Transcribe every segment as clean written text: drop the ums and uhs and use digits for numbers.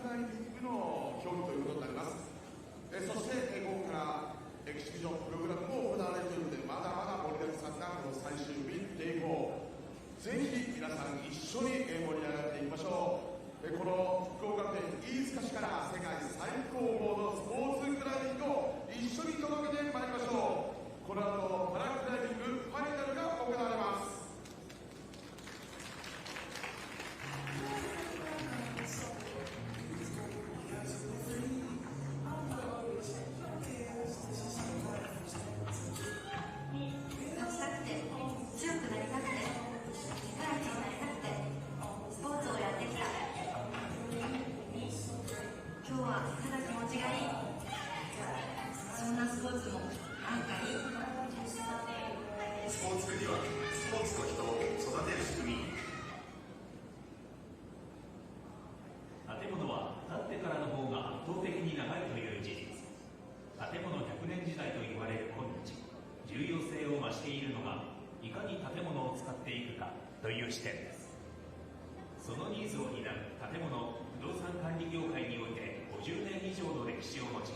クライミングの競技ということになります。そして、ここからエキシビジョンプログラムも行われるということで、まだまだ盛りだくさんがこの最終日、デイ4、ぜひ皆さん一緒に盛り上がっていきましょう。この福岡県飯塚市から世界最高峰のスポーツクライミングを一緒に届けてまいりましょう。この後パラクライミングファイナルが行われます。今日はただ気持ちがいい、そんなスポーツもなんかいい。スポーツにはスポーツと人を育てる仕組み。建物は建ってからの方が圧倒的に長いという事実。建物100年時代と言われる今日、重要性を増しているのがいかに建物を使っていくかという視点です。そのニーズを担う建物不動産管理業界において50年以上の歴史を持ち、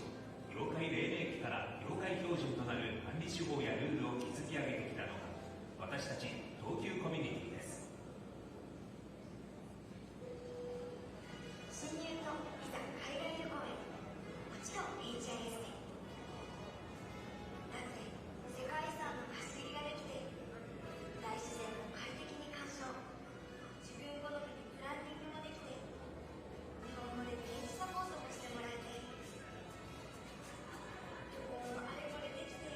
業界黎明期から業界標準となる管理手法やルールを築き上げてきたのが私たち東急コミュニティです。侵入といざ海外旅行へ、もちろん HIS で。なぜ世界遺産の貸し切りができて、大自然を快適に鑑賞、自分好みにプランニングもできて、日本語で現地サポートもしてもらえて、旅行もあれこれできて、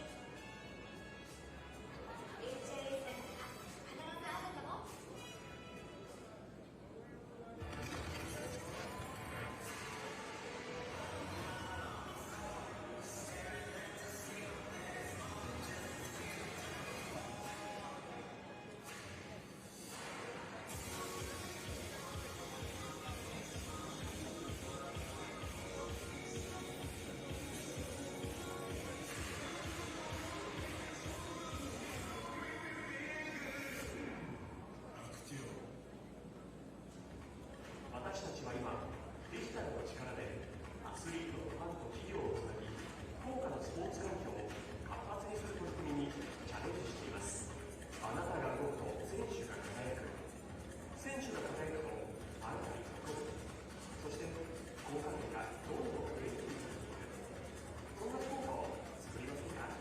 HIS だから必ずあるかも。私たちは今、デジタルの力でアスリート、ファンと企業をつなぎ、福岡のスポーツ環境を活発にする取り組みにチャレンジしています。あなたが動くと選手が輝く、選手が輝くとあなたに届く、そして効果点がどんどん増えていく、そんな効果を作りませんか。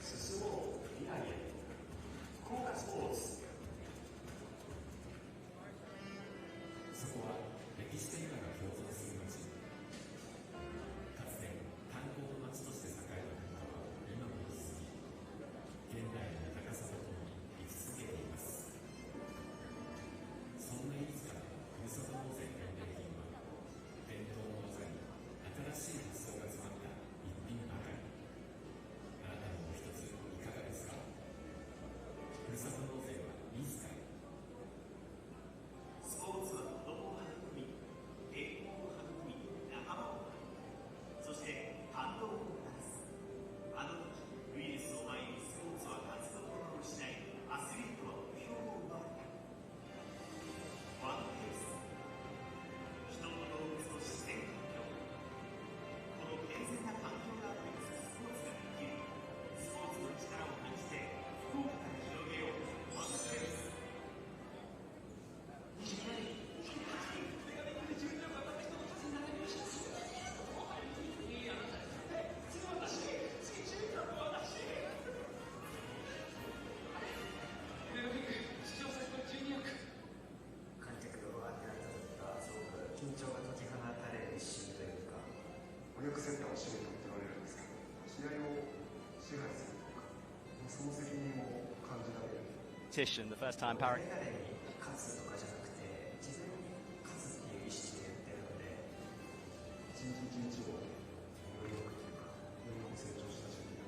進もう未来へ、福岡スポーツ。そこは歴史的なが共存する街。かつて炭鉱の街として栄えた文化は今も生き続き、現代の豊かさとともに生き続けています。そんな意味からふるさと納税返礼品は、伝統の技に新しい発想が詰まった一品ばかり。あなたも一ついかがですか。ふるさと納税はいいですか。スポーツは子供を育み、栄光を育み、仲間を育み、そして感動をもたらす。あの時、ウイルスを前にスポーツは活動を失い、アスリートは目標を奪われた。ワンペース、人と動物と自然環境、この健全な環境があってこそスポーツができる。スポーツの力を感じて、福岡から広げよう。ワンペース。観客がわーってなった時がすごく緊張が解き放たれる一瞬というか、お力セッターを締めとって言われるんですけど、試合を支配するというか、その責任を感じられる。The first time Parrot 誰々に勝つとかじゃなくて、自然に勝つっていう意識でやってるので、一日一日をより良くというか、より成長した自分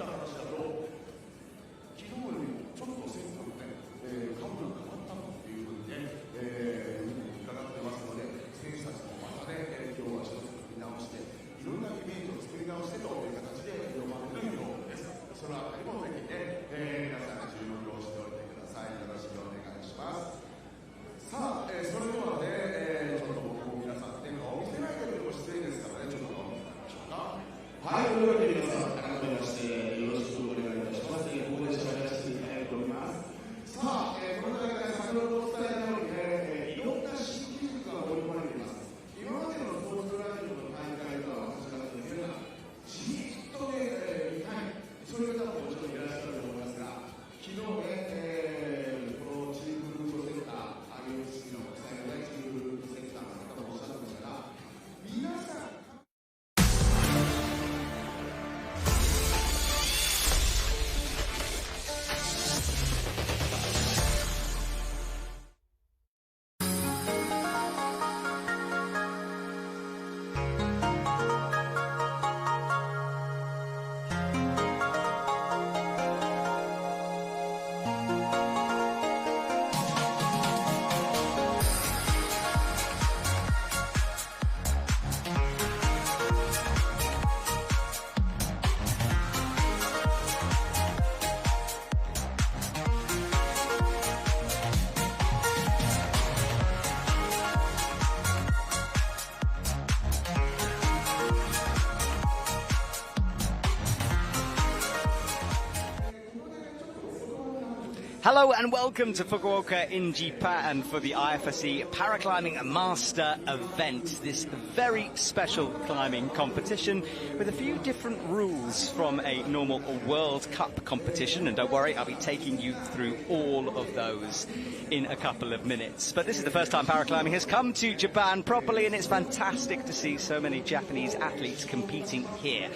た話だと、昨日よりもちょっとセンターのね、カムが変わったというふうにね、伺ってますので、選手たちもまたね、今日は一つ見直して、いろんなイメージを作り直してという形で4番目のようです。そのあたりもぜひね、皆さん注目をしておいてください。よろしくお願いします。さあ、それではね、ちょっと僕も皆さんね、顔見せないけれども失礼ですからね、ちょっと顔見せましょうか。はい、というわけで皆さん、改めましてよろしくお願いいたします。ここで紹介していきたいと思います。さあ、この大会、先ほどお伝えしたようにね、いろんな新技術が盛り込まれています。今までのスポーツクライミングの大会とは私が言ってるのは、じーっとね、見たい、そういう方ももちろんいらっしゃると思いますが、昨日ね、このチームフードセンター、IOC の国際のチームフードセンターの方もおっしゃってましたが、皆さん、Hello and welcome to Fukuoka in Japan for the IFSC Paraclimbing Master event. This very special climbing competition with a few different rules from a normal World Cup competition. And don't worry, I'll be taking you through all of those in a couple of minutes. But this is the first time paraclimbing has come to Japan properly, and it's fantastic to see so many Japanese athletes competing here.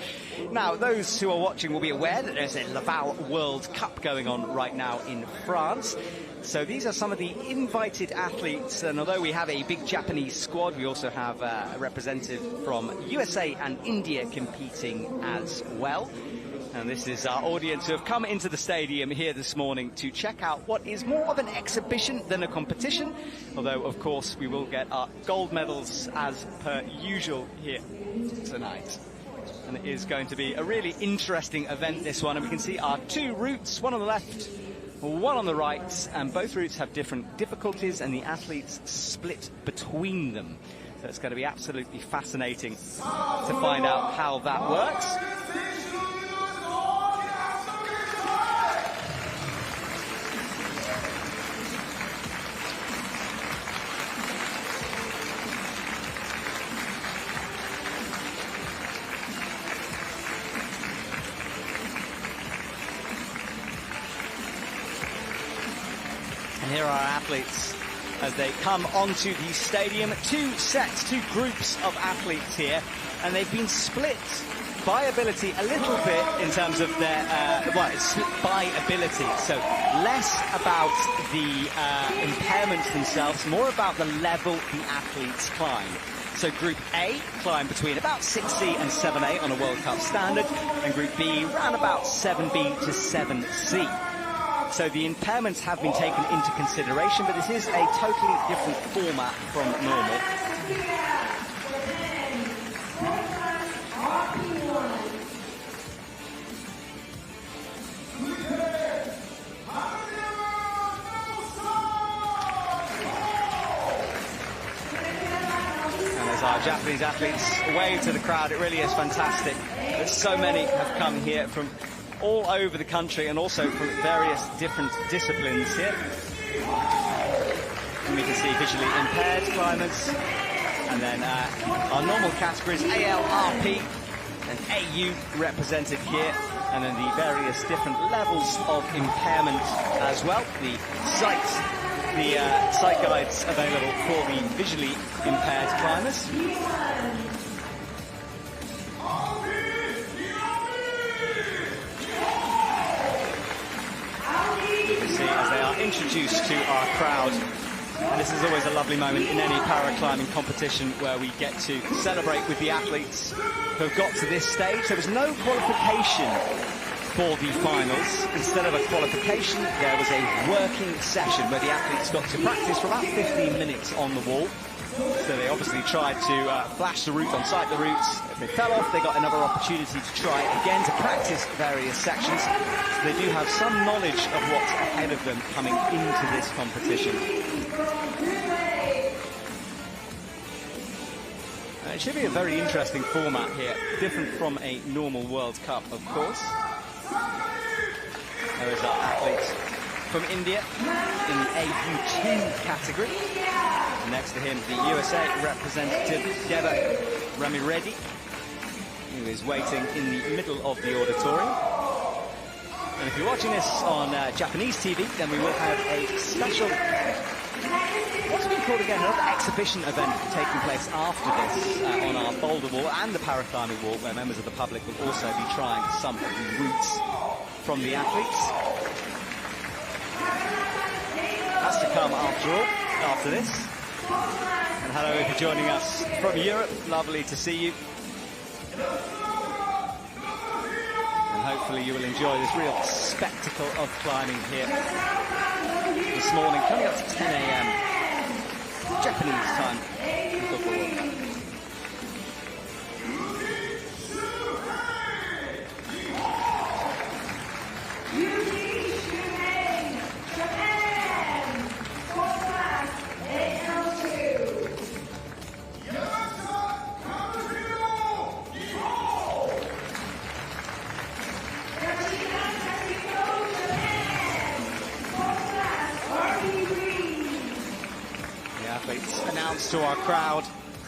Now, those who are watching will be aware that there's a Laval World Cup going on right now in France. So these are some of the invited athletes, and although we have a big Japanese squad, we also have a representative from USA and India competing as well. And this is our audience who have come into the stadium here this morning to check out what is more of an exhibition than a competition, although of course we will get our gold medals as per usual here tonight. And it is going to be a really interesting event, this one, and we can see our two routes, one on the left, one on the right, and both routes have different difficulties and the athletes split between them. So it's going to be absolutely fascinating to find out how that works. And here are our athletes as they come onto the stadium. Two sets, two groups of athletes here, and they've been split by ability a little bit in terms of their, well, it's split by ability, so less about the impairments themselves, more about the level the athletes climb. So Group A climb between about 6C and 7A on a World Cup standard, and Group B around about 7B to 7C. So the impairments have been taken into consideration, but this is a totally different format from normal. And as our Japanese athletes wave to the crowd, it really is fantastic that so many have come here from all over the country and also from various different disciplines here. And we can see visually impaired climbers, and then our normal categories, AL, RP and AU represented here, and then the various different levels of impairment as well. The sight guides available for the visually impaired climbers. As they are introduced to our crowd, and this is always a lovely moment in any paraclimbing competition where we get to celebrate with the athletes who have got to this stage. There was no qualification for the finals. Instead of a qualification, there was a working session where the athletes got to practice for about 15 minutes on the wall. So they obviously tried to flash the route, on sight the routes. If they fell off, they got another opportunity to try again to practice various sections. So they do have some knowledge of what's ahead of them coming into this competition. It should be a very interesting format here, different from a normal World Cup, of course. There is our athlete from India in the AU2 category. Next to him, the USA representative, Deva Ramireddy, who is waiting in the middle of the auditorium. And if you're watching this on Japanese TV, then we will have a special, what's it been called again, another exhibition event taking place after this on our boulder wall and the paraclimbing wall, where members of the public will also be trying some of the routes from the athletes. That's to come after all, after this. And hello if you're joining us from Europe, lovely to see you. And hopefully you will enjoy this real spectacle of climbing here this morning, coming up to 10 a.m. Japanese time in Fukuoka. Announced to our crowd,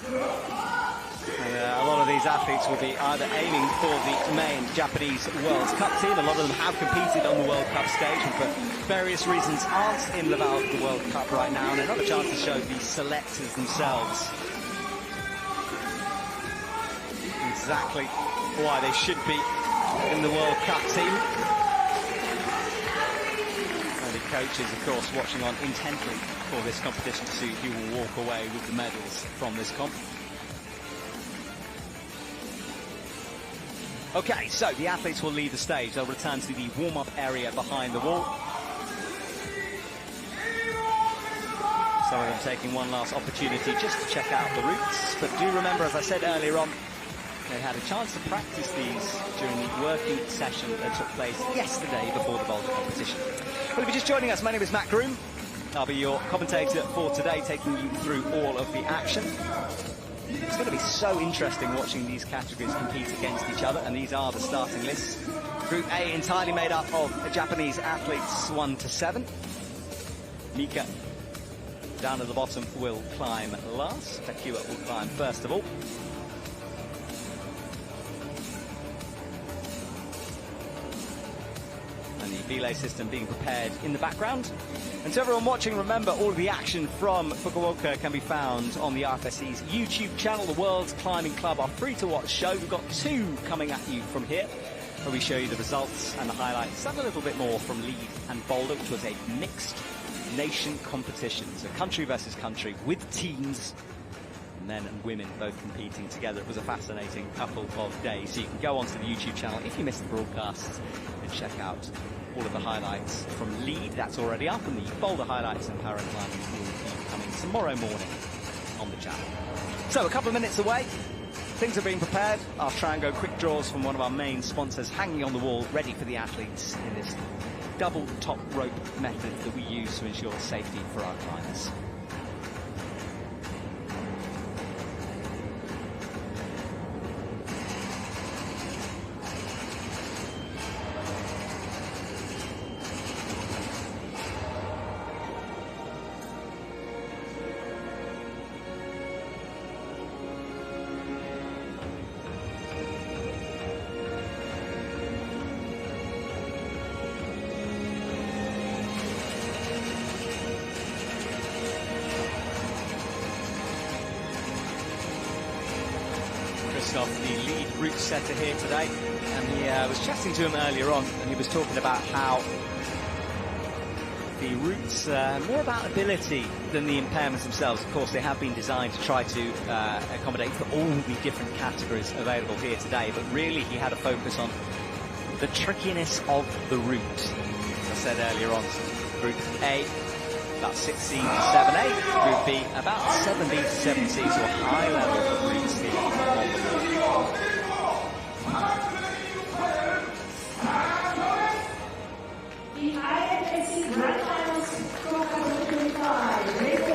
and a lot of these athletes will be either aiming for the main Japanese World Cup team. A lot of them have competed on the World Cup stage and for various reasons aren't in the World Cup right now, and another chance to show the selectors themselves exactly why they should be in the World Cup team. Coaches, of course, watching on intently for this competition to see who will walk away with the medals from this comp. Okay, so the athletes will leave the stage. They'll return to the warm-up area behind the wall. Some of them taking one last opportunity just to check out the routes. But do remember, as I said earlier on, they had a chance to practice these during the working session that took place yesterday before the boulder competition. Well, if you're just joining us, my name is Matt Groom. I'll be your commentator for today, taking you through all of the action. It's going to be so interesting watching these categories compete against each other, and these are the starting lists. Group A entirely made up of Japanese athletes 1 to 7. Mika, down at the bottom, will climb last. Takiwa will climb first of all. Relay system being prepared in the background. And to everyone watching, remember all of the action from Fukuoka can be found on the IFSC's YouTube channel. The World Climbing Club, our free-to-watch show. We've got 2 coming at you from here, where we show you the results and the highlights and a little bit more from Lead and Boulder, which was a mixed nation competition. So country versus country with teams, men and women both competing together. It was a fascinating couple of days. So you can go onto the YouTube channel if you missed the broadcast and check out all of the highlights from Lead. That's already up, and the Boulder highlights and paraclimbing will be coming tomorrow morning on the channel. So a couple of minutes away, things are being prepared. I'll try and go quick draws from one of our main sponsors hanging on the wall, ready for the athletes in this double top rope method that we use to ensure safety for our climbers. The lead route setter here today, and he was chatting to him earlier on, and he was talking about how the routes are more about ability than the impairments themselves. Of course, they have been designed to try to accommodate for all the different categories available here today, but really he had a focus on the trickiness of the route. As I said earlier on, Group A, about 16 to 7-8. Group B, about 70 to 70, so a high level of routes here on the wall. The IFSC Grand Finals Fukuoka 2025, Day 4.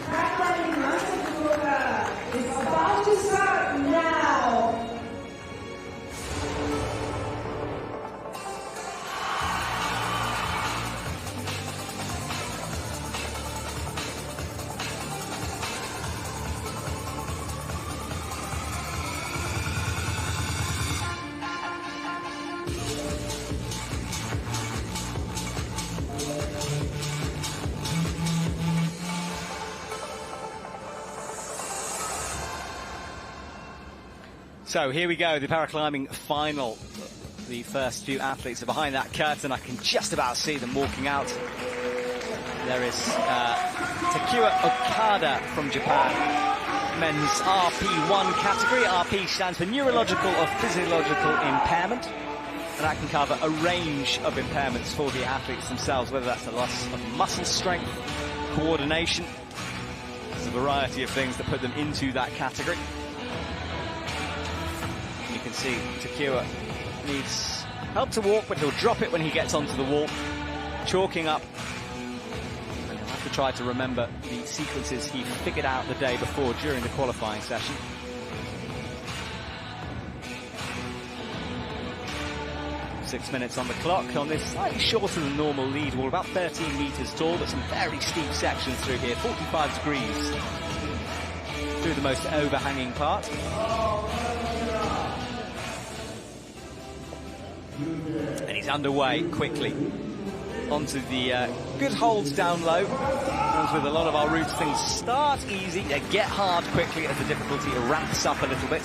Track climbing Master Fukuoka is about to start now. So here we go, the paraclimbing final. The first few athletes are behind that curtain. I can just about see them walking out. There is Takeo Okada from Japan, men's RP1 category. RP stands for neurological or physiological impairment. And that can cover a range of impairments for the athletes themselves, whether that's a loss of muscle strength, coordination. There's a variety of things that put them into that category. You can see Takeo needs help to walk, but he'll drop it when he gets onto the wall, chalking up. And he'll have to try to remember the sequences he figured out the day before during the qualifying session. Six minutes on the clock on this slightly shorter than normal lead wall, about 13 meters tall, but some very steep sections through here, 45 degrees through the most overhanging part. And he's underway quickly onto the good holds down low. As with a lot of our routes, things start easy, they get hard quickly as the difficulty ramps up a little bit.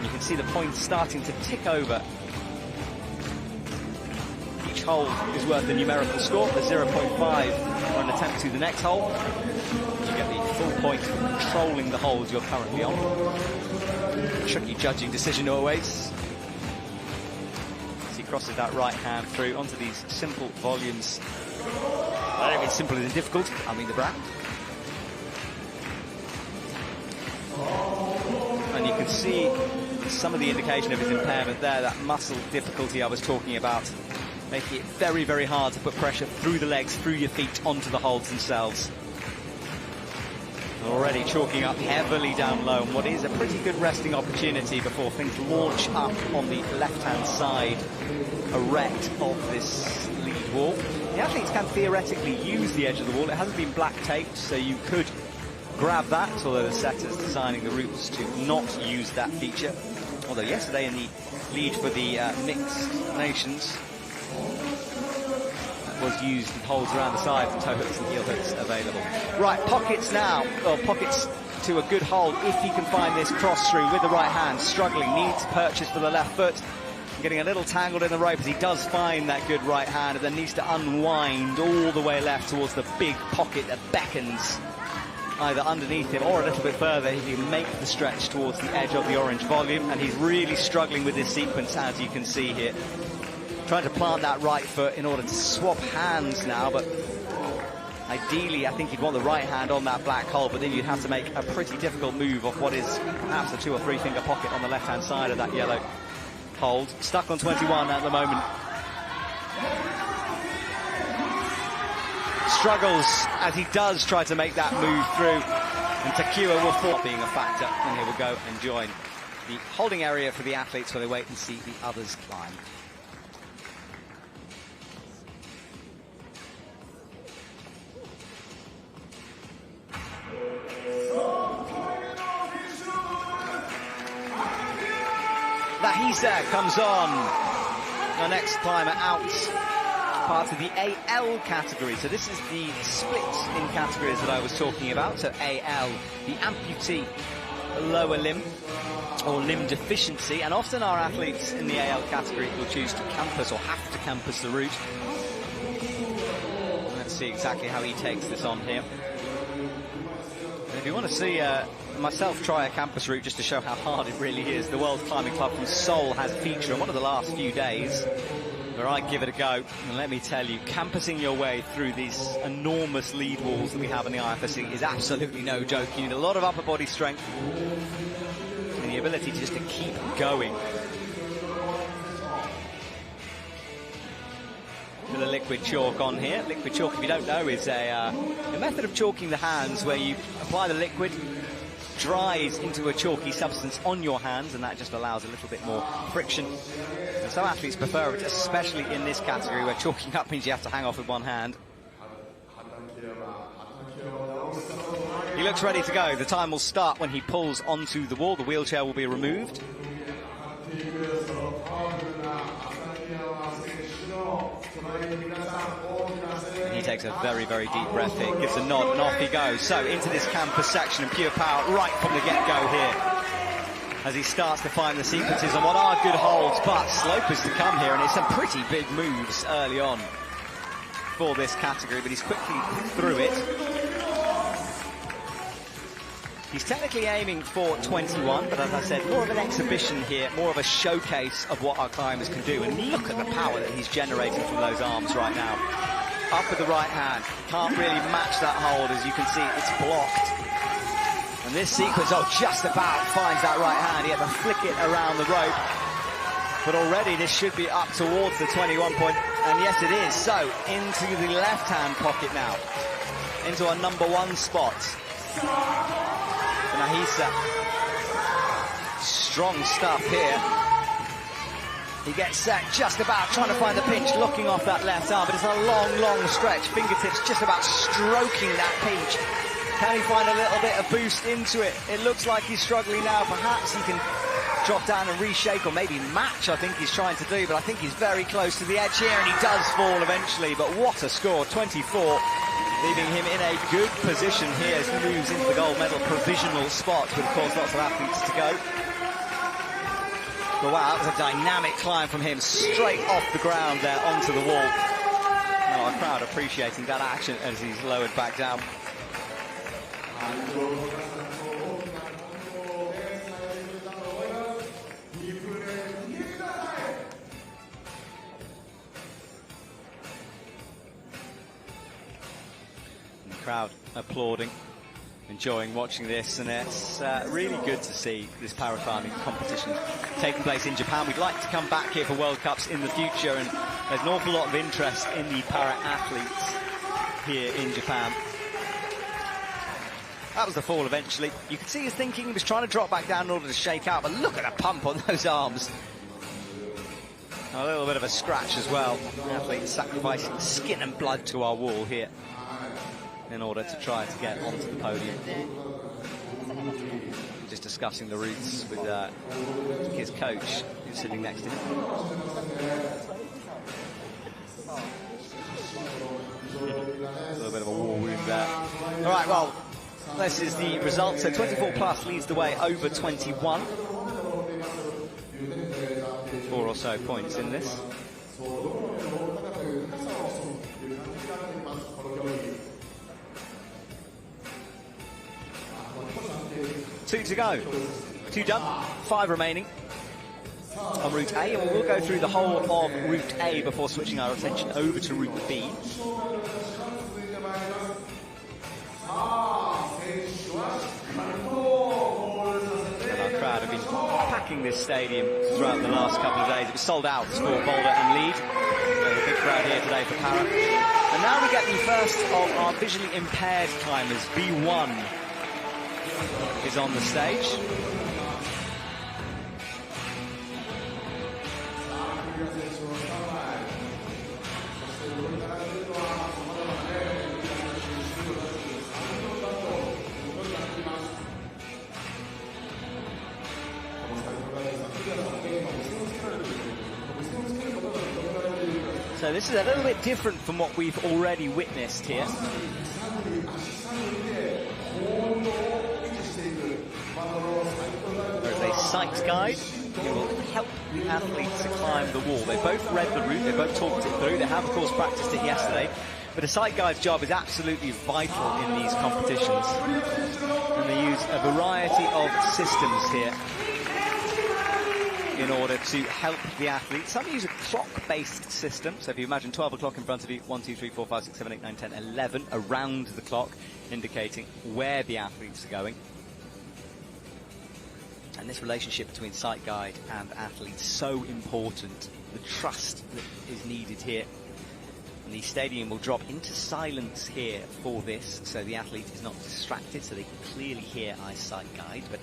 You can see the points starting to tick over. Each hole is worth a numerical score, the 0.5 for an attempt to the next hole. You get the full point for controlling the holes you're currently on. Tricky judging decision always. As he crosses that right hand through onto these simple volumes. I don't mean simple as in difficult, I mean the brand. And you can see some of the indication of his impairment there, that muscle difficulty I was talking about, making it very, very hard to put pressure through the legs, through your feet, onto the holds themselves. Already chalking up heavily down low, and what is a pretty good resting opportunity before things launch up on the left-hand side, erect of this lead wall. The athletes can theoretically use the edge of the wall. It hasn't been black taped, so you could grab that, although the setter's designing the routes to not use that feature. Although yesterday in the lead for the mixed nations, was used with holds around the side for toe hooks and heel hooks available. Right, pockets now, or pockets to a good hold if he can find this cross through with the right hand. Struggling, needs purchase for the left foot. Getting a little tangled in the rope as he does find that good right hand, and then needs to unwind all the way left towards the big pocket that beckons either underneath him or a little bit further if you make the stretch towards the edge of the orange volume. And he's really struggling with this sequence, as you can see here. Trying to plant that right foot in order to swap hands now, but ideally I think you'd want the right hand on that black hole, but then you'd have to make a pretty difficult move off what is perhaps a 2 or 3 finger pocket on the left hand side of that yellow hold. Stuck on 21 at the moment. Struggles as he does try to make that move through, and Takeo will fall being a factor, and he will go and join the holding area for the athletes where they wait and see the others climb. Nahisa comes on, the next climber out, part of the AL category. So this is the split in categories that I was talking about. So AL, the amputee lower limb or limb deficiency, and often our athletes in the AL category will choose to campus or have to campus the route. Let's see exactly how he takes this on here. And if you want to see myself try a campus route just to show how hard it really is. The World Climbing Club from Seoul has a feature on one of the last few days where I give it a go. And let me tell you, campusing your way through these enormous lead walls that we have in the IFSC is absolutely no joke. You need a lot of upper body strength and the ability just to keep going. With a liquid chalk on here. Liquid chalk, if you don't know, is a method of chalking the hands where you apply the liquid, dries into a chalky substance on your hands, and that just allows a little bit more friction. And some athletes prefer it, especially in this category where chalking up means you have to hang off with one hand. He looks ready to go. The time will start when he pulls onto the wall. The wheelchair will be removed. He takes a very, very deep breath here, gives a nod, and off he goes. So into this campus section, and pure power right from the get-go here as he starts to find the sequences on what are good holds, but slopers to come here, and it's some pretty big moves early on for this category, but he's quickly through it. He's technically aiming for 21, but as I said, more of an exhibition here, more of a showcase of what our climbers can do. And look at the power that he's generating from those arms right now. Up with the right hand. Can't really match that hold. As you can see, it's blocked. And this sequence, just about finds that right hand. He had to flick it around the rope. But already this should be up towards the 21 point. And yes, it is. So into the left-hand pocket now. Into our number 1 spot. Nahisa. Strong stuff here. He gets set just about, trying to find the pinch, looking off that left arm, but it's a long, long stretch. Fingertips just about stroking that pinch. Can he find a little bit of boost into it? It looks like he's struggling now. Perhaps he can drop down and reshake, or maybe match, I think he's trying to do, but I think he's very close to the edge here, and he does fall eventually. But what a score, 24. Leaving him in a good position here as he moves into the gold medal provisional spot, with, of course, lots of athletes to go. But wow, that was a dynamic climb from him, straight off the ground there onto the wall. Oh, our crowd appreciating that action as he's lowered back down. Crowd applauding, enjoying watching this, and it's really good to see this paraclimbing competition taking place in Japan. We'd like to come back here for World Cups in the future, and there's an awful lot of interest in the para-athletes here in Japan. That was the fall eventually. You could see his thinking. He was trying to drop back down in order to shake out, but look at the pump on those arms. A little bit of a scratch as well. The athlete sacrificing skin and blood to our wall here in order to try to get onto the podium. Just discussing the routes with his coach, who's sitting next to him. A little bit of a war wound there. All right, well, this is the result. So 24 plus leads the way over 21. 4 or so points in this. 2 to go. 2 done, 5 remaining on Route A, and we'll go through the whole of Route A before switching our attention over to Route B. And our crowd have been packing this stadium throughout the last couple of days. It was sold out for Boulder and Lead. There's a big crowd here today for Para. And now we get the first of our visually impaired climbers, B1. Is on the stage. So this is a little bit different from what we've already witnessed here. There's a sight guide who will help the athletes to climb the wall. They both read the route, they both talked it through, they have of course practiced it yesterday, but a sight guide's job is absolutely vital in these competitions. And they use use a variety of systems here in order to help the athletes. Some use a clock-based system, so if you imagine 12 o'clock in front of you, 1, 2, 3, 4, 5, 6, 7, 8, 9, 10, 11, around the clock, indicating where the athletes are going. And this relationship between sight guide and athlete is so important. The trust that is needed here. And the stadium will drop into silence here for this, so the athlete is not distracted, so they can clearly hear eyesight guide. But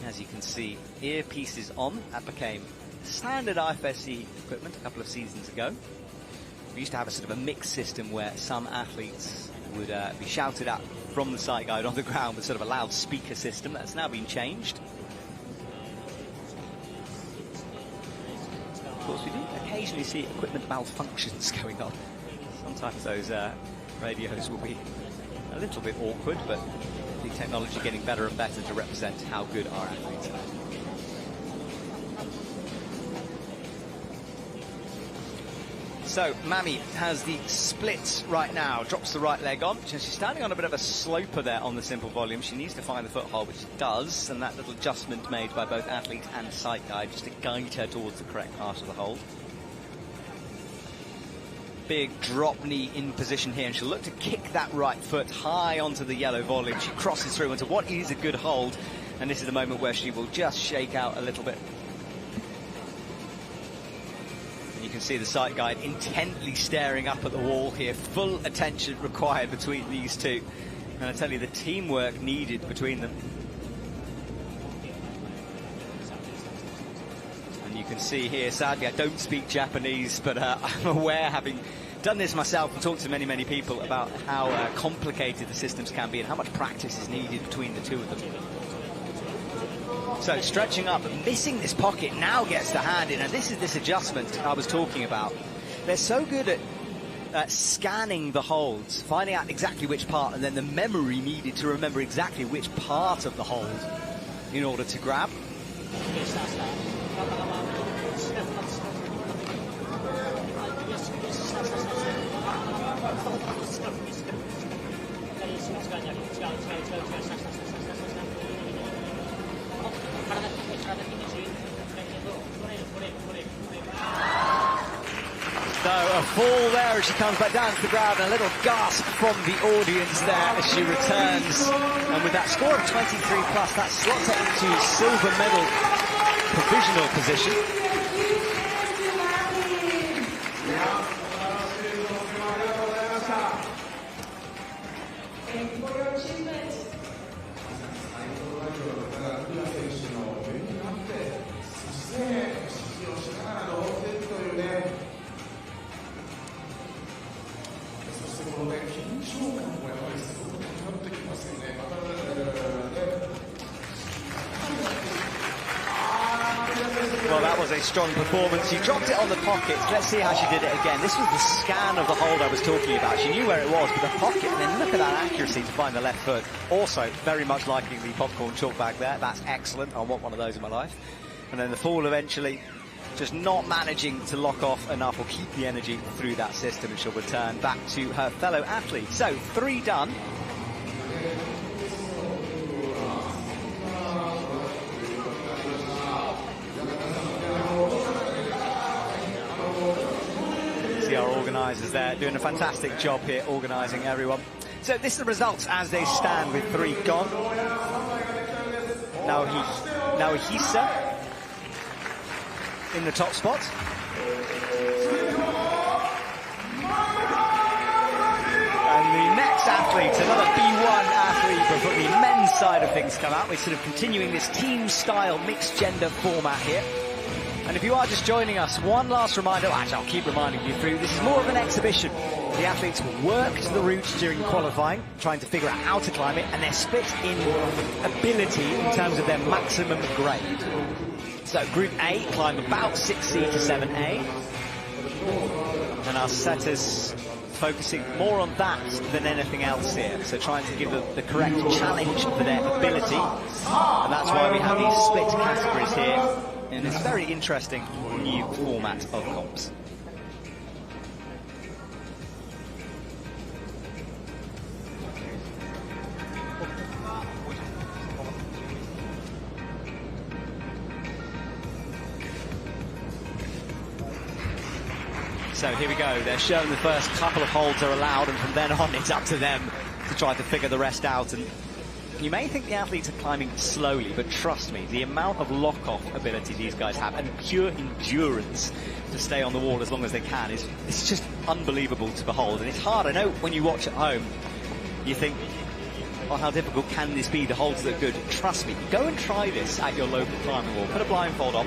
as you can see, earpieces on. That became standard IFSC equipment a couple of seasons ago. We used to have a sort of a mixed system where some athletes would be shouted at from the sight guide on the ground with sort of a loudspeaker system. That's now been changed. Of course, we do occasionally see equipment malfunctions going on. Sometimes those radios will be a little bit awkward, but the technology getting better and better to represent how good our athletes are. So Mami has the split right now, drops the right leg on. She's standing on a bit of a sloper there on the simple volume. She needs to find the foothold, which she does, and that little adjustment made by both athlete and sight guide just to guide her towards the correct part of the hold. Big drop knee in position here, and she'll look to kick that right foot high onto the yellow volume. She crosses through into what is a good hold, and this is the moment where she will just shake out a little bit. You can see the sight guide intently staring up at the wall here. Full attention required between these two. And I tell you, the teamwork needed between them. And you can see here, sadly, I don't speak Japanese, but I'm aware, having done this myself and talked to many, many people, about how complicated the systems can be and how much practice is needed between the two of them. So stretching up, missing this pocket, now gets the hand in, and this is this adjustment I was talking about. They're so good at scanning the holds, finding out exactly which part, and then the memory needed to remember exactly which part of the hold in order to grab. So a fall there as she comes back down to the ground, and a little gasp from the audience there as she returns. And with that score of 23+, that slots her into silver medal provisional position. Well, that was a strong performance. She dropped it on the pockets. Let's see how she did it again. This was the scan of the hold I was talking about. She knew where it was with the pocket, and then look at that accuracy to find the left foot. Also, very much liking the popcorn chalk bag there. That's excellent. I want one of those in my life. And then the fall eventually, just not managing to lock off enough or keep the energy through that system, and she'll return back to her fellow athletes. So 3 done. See our organisers there doing a fantastic job here, organising everyone. So this is the results as they stand with 3 gone. Naohisa in the top spot. And the next athlete, another B1 athlete, but from the men's side of things come out. We're sort of continuing this team-style mixed-gender format here. And if you are just joining us, one last reminder, actually I'll keep reminding you through, this is more of an exhibition. The athletes will work to the route during qualifying, trying to figure out how to climb it, and they're split in ability in terms of their maximum grade. So Group A climb about 6C to 7A. And our setters focusing more on that than anything else here. So trying to give the correct challenge for their ability. And that's why we have these split categories here in this very interesting new format of comps. So here we go. They're showing the first couple of holds are allowed, and from then on it's up to them to try to figure the rest out. And you may think the athletes are climbing slowly, but trust me, the amount of lock-off ability these guys have and pure endurance to stay on the wall as long as they can it's just unbelievable to behold. And it's hard. I know when you watch at home, you think, oh, how difficult can this be? The holds look good. Trust me, go and try this at your local climbing wall. Put a blindfold on.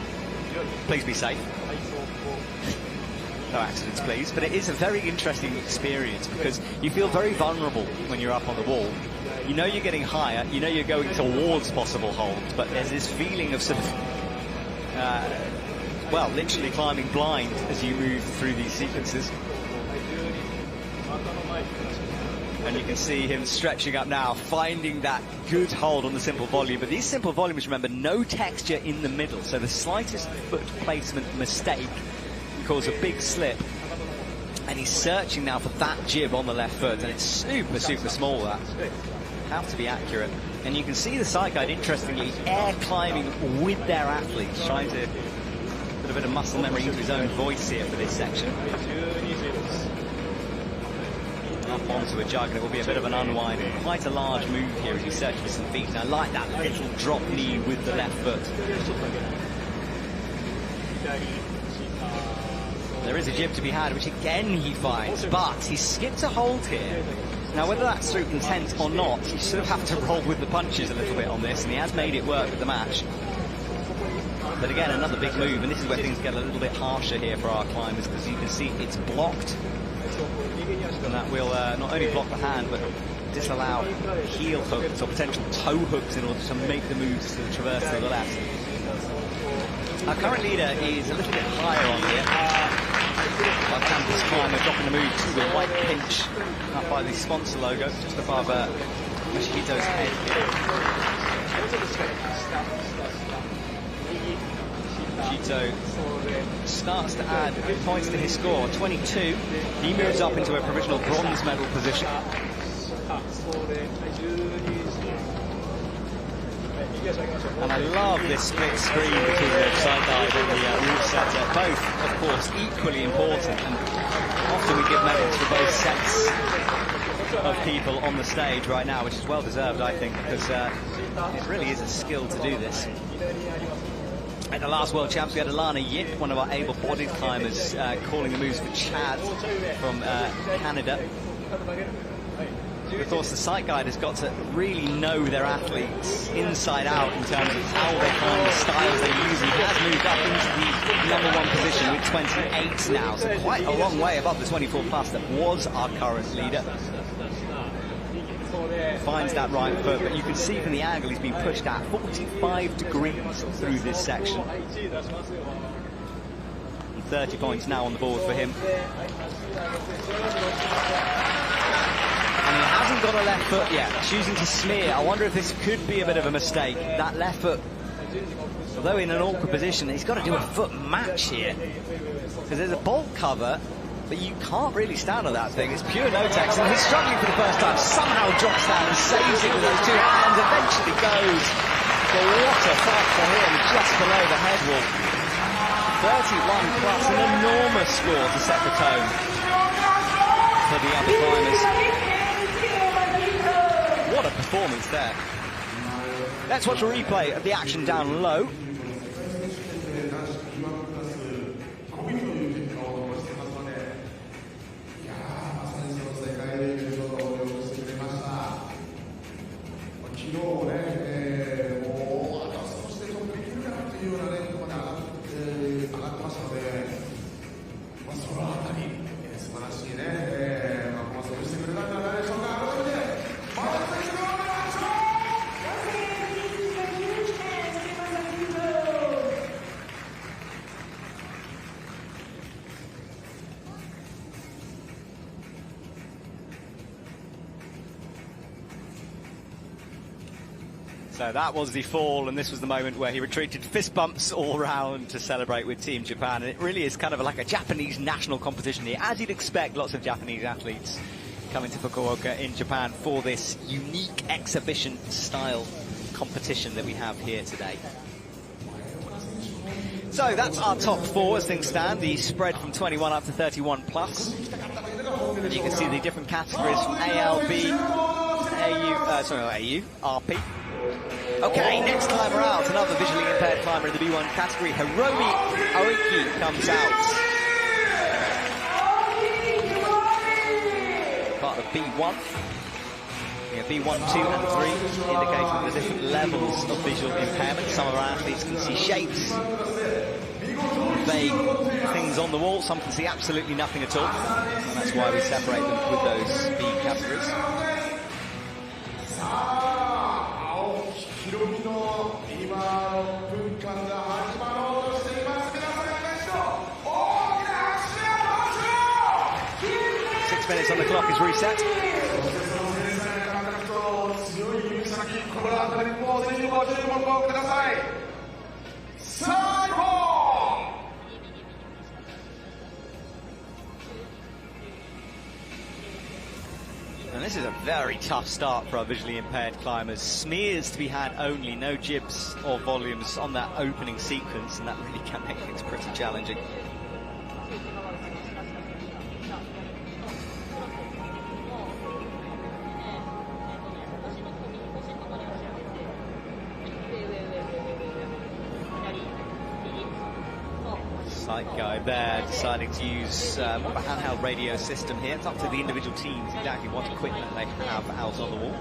Please be safe. No accidents, please. But it is a very interesting experience because you feel very vulnerable when you're up on the wall. You know you're getting higher, you know you're going towards possible holds, but there's this feeling of sort of, well, literally climbing blind as you move through these sequences. And you can see him stretching up now, finding that good hold on the simple volume. But these simple volumes, remember, no texture in the middle, so the slightest foot placement mistake can cause a big slip. And he's searching now for that jib on the left foot, and it's super, super small, that. Have to be accurate. And you can see the side guide, interestingly, air climbing with their athletes, trying to put a bit of muscle memory into his own voice here for this section. Up onto a jug, and it will be a bit of an unwind. Quite a large move here as he searches for some feet. And I like that little drop knee with the left foot. There is a jib to be had, which again he finds, but he skipped a hold here. Now, whether that's through intent or not, you sort of have to roll with the punches a little bit on this, and he has made it work with the match. But again, another big move, and this is where things get a little bit harsher here for our climbers, because you can see it's blocked. And that will not only block the hand, but disallow heel hooks or potential toe hooks in order to make the moves to the traverse to the left. Our current leader is a little bit higher on here. Our campus climber dropping the move to the white pinch up by the sponsor logo, just above Yoshihito's head here. Yoshihito starts to add points to his score, 22. He moves up into a provisional bronze medal position. And I love this split screen between the side guide and the rule setter. Both, of course, equally important. And often we give medals for both sets of people on the stage right now, which is well deserved, I think, because it really is a skill to do this. At the last World Champs, we had Alana Yip, one of our able-bodied climbers, calling the moves for Chad from Canada. Of course, the sight guide has got to really know their athletes inside out in terms of how they climb, the styles they use. He has moved up into the #1 position with 28 now, so quite a long way above the 24 plus that was our current leader. Finds that right foot, but you can see from the angle he's been pushed at 45 degrees through this section. And 30 points now on the board for him. And he hasn't got a left foot yet, choosing to smear. I wonder if this could be a bit of a mistake. That left foot, although in an awkward position, he's got to do a foot match here. Because there's a bolt cover, but you can't really stand on that thing. It's pure no-tex, and he's struggling for the first time. Somehow drops down and saves it with those two hands. Eventually goes. But what a fight for him, just below the head wall. 31 plus, an enormous score to set the tone for the upper climbers. What a performance there. Let's watch a replay of the action down low. So that was the fall, and this was the moment where he retreated, fist bumps all round to celebrate with Team Japan. And it really is kind of like a Japanese national competition here, as you'd expect. Lots of Japanese athletes coming to Fukuoka in Japan for this unique exhibition style competition that we have here today. So that's our top 4 as things stand, the spread from 21 up to 31 plus. And you can see the different categories from AL, B, AU, RP. Okay, next climber out, another visually impaired climber in the B1 category. Hiromi Aoki comes out. Part of B1. Yeah, B1, 2 and 3, indicating the different levels of visual impairment. Some of our athletes can see shapes, vague things on the wall. Some can see absolutely nothing at all. And that's why we separate them with those B categories. Minutes on the clock is reset. And this is a very tough start for our visually impaired climbers. Smears to be had only, no jibs or volumes on that opening sequence, and that really can make things pretty challenging. Guy there deciding to use more of a handheld radio system here. It's up to the individual teams exactly what equipment they have out on the wall.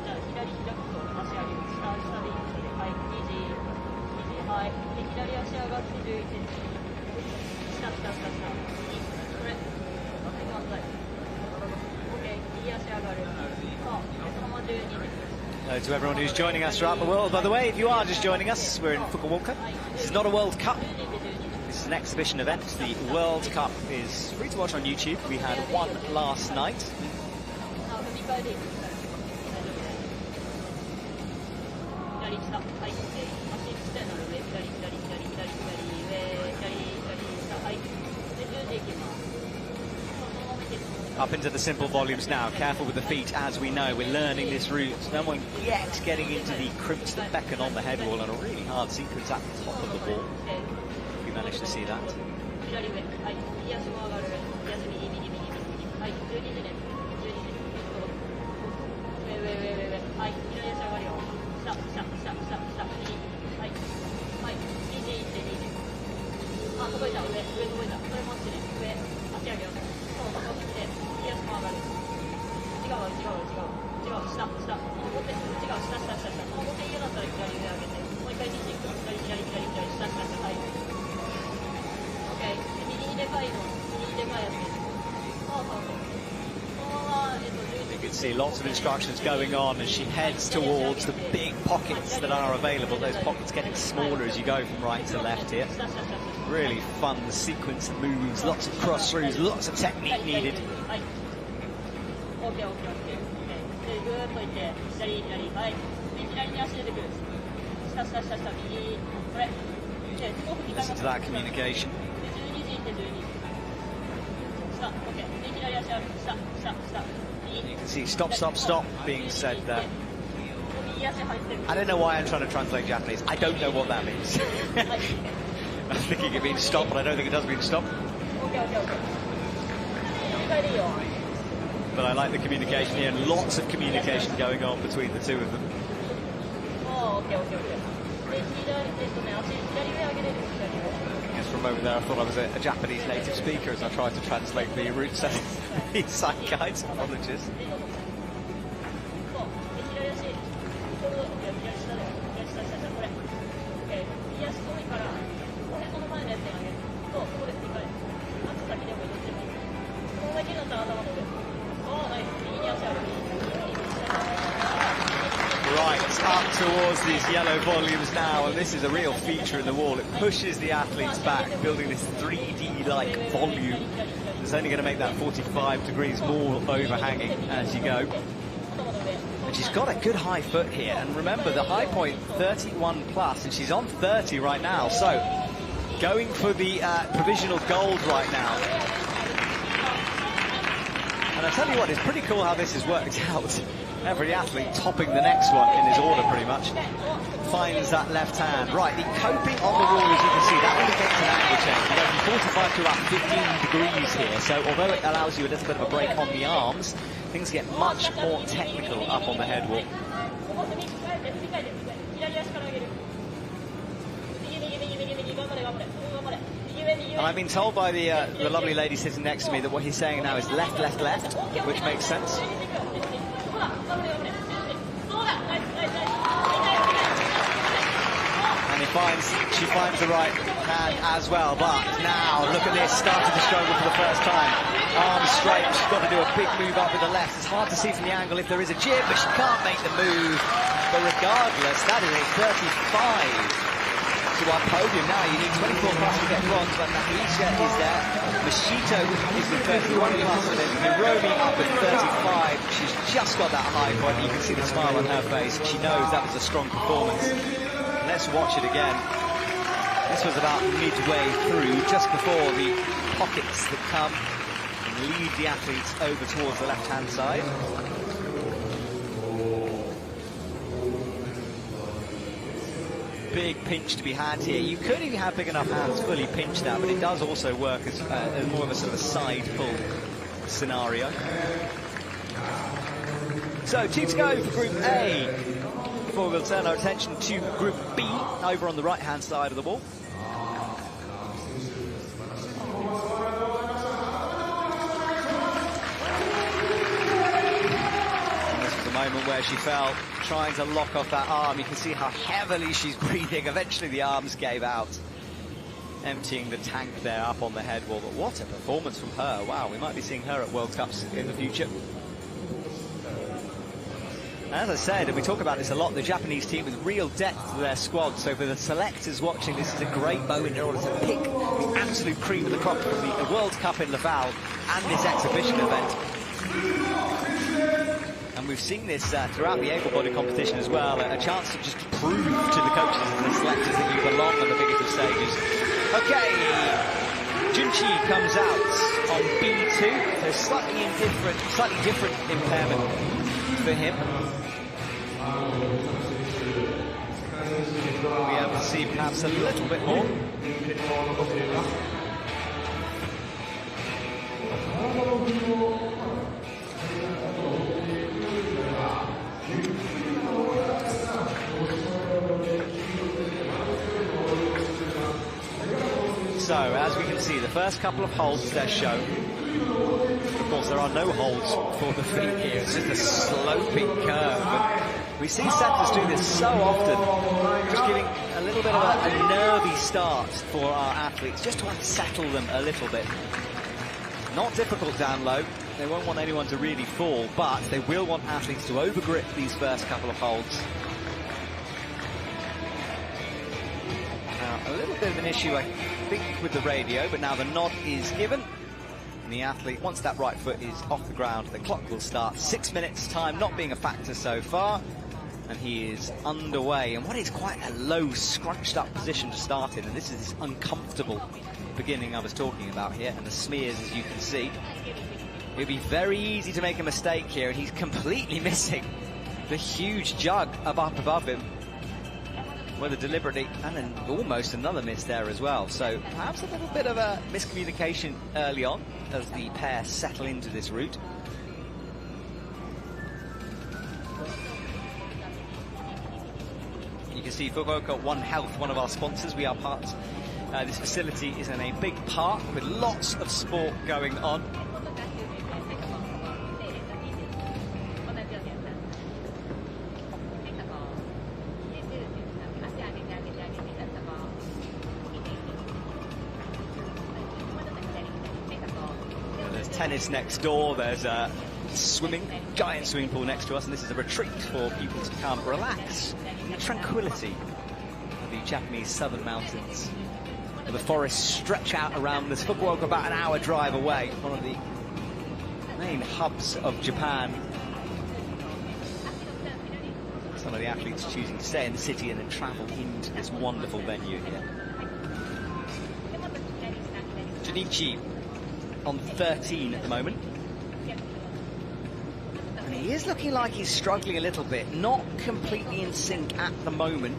Hello to everyone who's joining us throughout the world. By the way, if you are just joining us, we're in Fukuoka. This is not a World Cup. This is an exhibition event. The World Cup is free to watch on YouTube. We had one last night. Up into the simple volumes now. Careful with the feet, as we know. We're learning this route. No one yet getting into the crimps that beckon on the head wall, and a really hard sequence at the top of the wall. We managed to see that. You can see lots of instructions going on as she heads towards the big pockets that are available. Those pockets getting smaller as you go from right to left here. Really fun sequence of moves, lots of cross-throughs, lots of technique needed. Listen to that communication. You can see stop, stop, stop being said there. I don't know why I'm trying to translate Japanese. I don't know what that means. I'm thinking it means stop, but I don't think it does mean stop. But I like the communication here, and lots of communication going on between the two of them. Yes, for a moment there I thought I was a Japanese native speaker as I tried to translate the route setting, the side guides. Apologies. Right, up towards these yellow volumes now, and this is a real feature in the wall. It pushes the athletes back, building this 3D-like volume. It's only going to make that 45 degrees more overhanging as you go. And she's got a good high foot here, and remember the high point 31 plus, and she's on 30 right now, so going for the provisional gold right now. And I tell you what, it's pretty cool how this has worked out. Every athlete topping the next one in his order, pretty much. Finds that left hand. Right, the coping on the wall, as you can see, that indicates an angle change. You go from 45 to about 15 degrees here, so although it allows you a little bit of a break on the arms, things get much more technical up on the head wall. And I've been told by the lovely lady sitting next to me that what he's saying now is left, left, left, which makes sense. And she finds the right hand as well. But now, look at this, starting to struggle for the first time. Arms straight, she's got to do a big move up with the left. It's hard to see from the angle if there is a jib, but she can't make the move. But regardless, that is a 35. To our podium now, you need 24 plus to get bronze, but Nahisha is there. Machito is with 31 plus, and then Hiromi up with 35. She's just got that high point. You can see the smile on her face. She knows that was a strong performance. Let's watch it again. This was about midway through, just before the pockets that come and lead the athletes over towards the left-hand side. Big pinch to be had here. You could even have big enough hands fully pinched that, but it does also work as more of a sort of a side pull scenario. So 2 to go for Group A. Before we'll turn our attention to Group B, over on the right-hand side of the wall. Moment where she fell, trying to lock off that arm. You can see how heavily she's breathing. Eventually the arms gave out, emptying the tank there up on the head wall. But what a performance from her. Wow, we might be seeing her at World Cups in the future. As I said, and we talk about this a lot, the Japanese team with real depth to their squad. So for the selectors watching, this is a great moment in order to pick the absolute cream of the crop from the World Cup in Laval and this exhibition event. And we've seen this throughout the able-bodied competition as well, a chance to just prove to the coaches and the selectors that you belong on the biggest of stages. Okay, Junchi comes out on B2, so slightly different impairment for him. We'll be able to see perhaps a little bit more. So, as we can see, the first couple of holds they're shown. Of course, there are no holds for the feet here. It's just a sloping curve. But we see setters do this so often, just giving a little bit of a nervy start for our athletes, just to unsettle them a little bit. Not difficult down low. They won't want anyone to really fall, but they will want athletes to overgrip these first couple of holds. Now, a little bit of an issue, I think, with the radio, but now the nod is given. And the athlete, once that right foot is off the ground, the clock will start. 6 minutes time not being a factor so far. And he is underway. And what is quite a low, scrunched up position to start in. And this is this uncomfortable beginning I was talking about here. And the smears, as you can see. It would be very easy to make a mistake here. And he's completely missing the huge jug up above him. Whether deliberately, and then almost another miss there as well. So perhaps a little bit of a miscommunication early on as the pair settle into this route. You can see Fukuoka One Health, one of our sponsors. We are part. This facility is in a big park with lots of sport going on. Tennis next door, there's a giant swimming pool next to us, and this is a retreat for people to come relax in the tranquility of the Japanese southern mountains. The forests stretch out around us. Fukuoka about an hour drive away, one of the main hubs of Japan. Some of the athletes choosing to stay in the city and then travel into this wonderful venue here. Junichi on 13 at the moment. And he is looking like he's struggling a little bit, not completely in sync at the moment.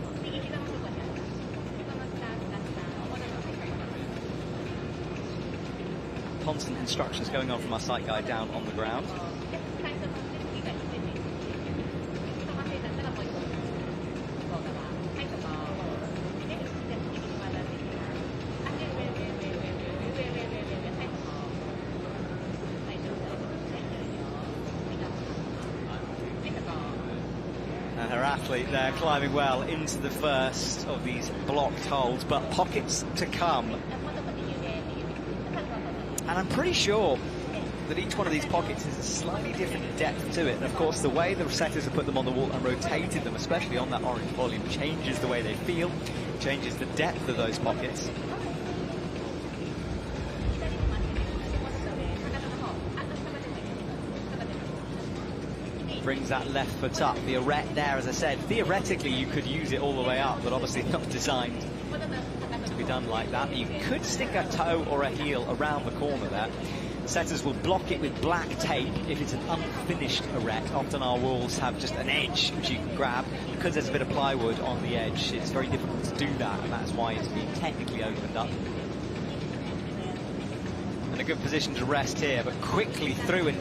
Constant instructions going on from our sight guide down on the ground. And her athlete there climbing well into the first of these blocked holds, but pockets to come. And I'm pretty sure that each one of these pockets has a slightly different depth to it. And of course, the way the setters have put them on the wall and rotated them, especially on that orange volume, changes the way they feel, changes the depth of those pockets. Brings that left foot up. The arete there, as I said, theoretically you could use it all the way up, but obviously not designed to be done like that. You could stick a toe or a heel around the corner there. Setters will block it with black tape if it's an unfinished arete. Often our walls have just an edge which you can grab. Because there's a bit of plywood on the edge, it's very difficult to do that, and that's why it's being technically opened up. And a good position to rest here, but quickly through, and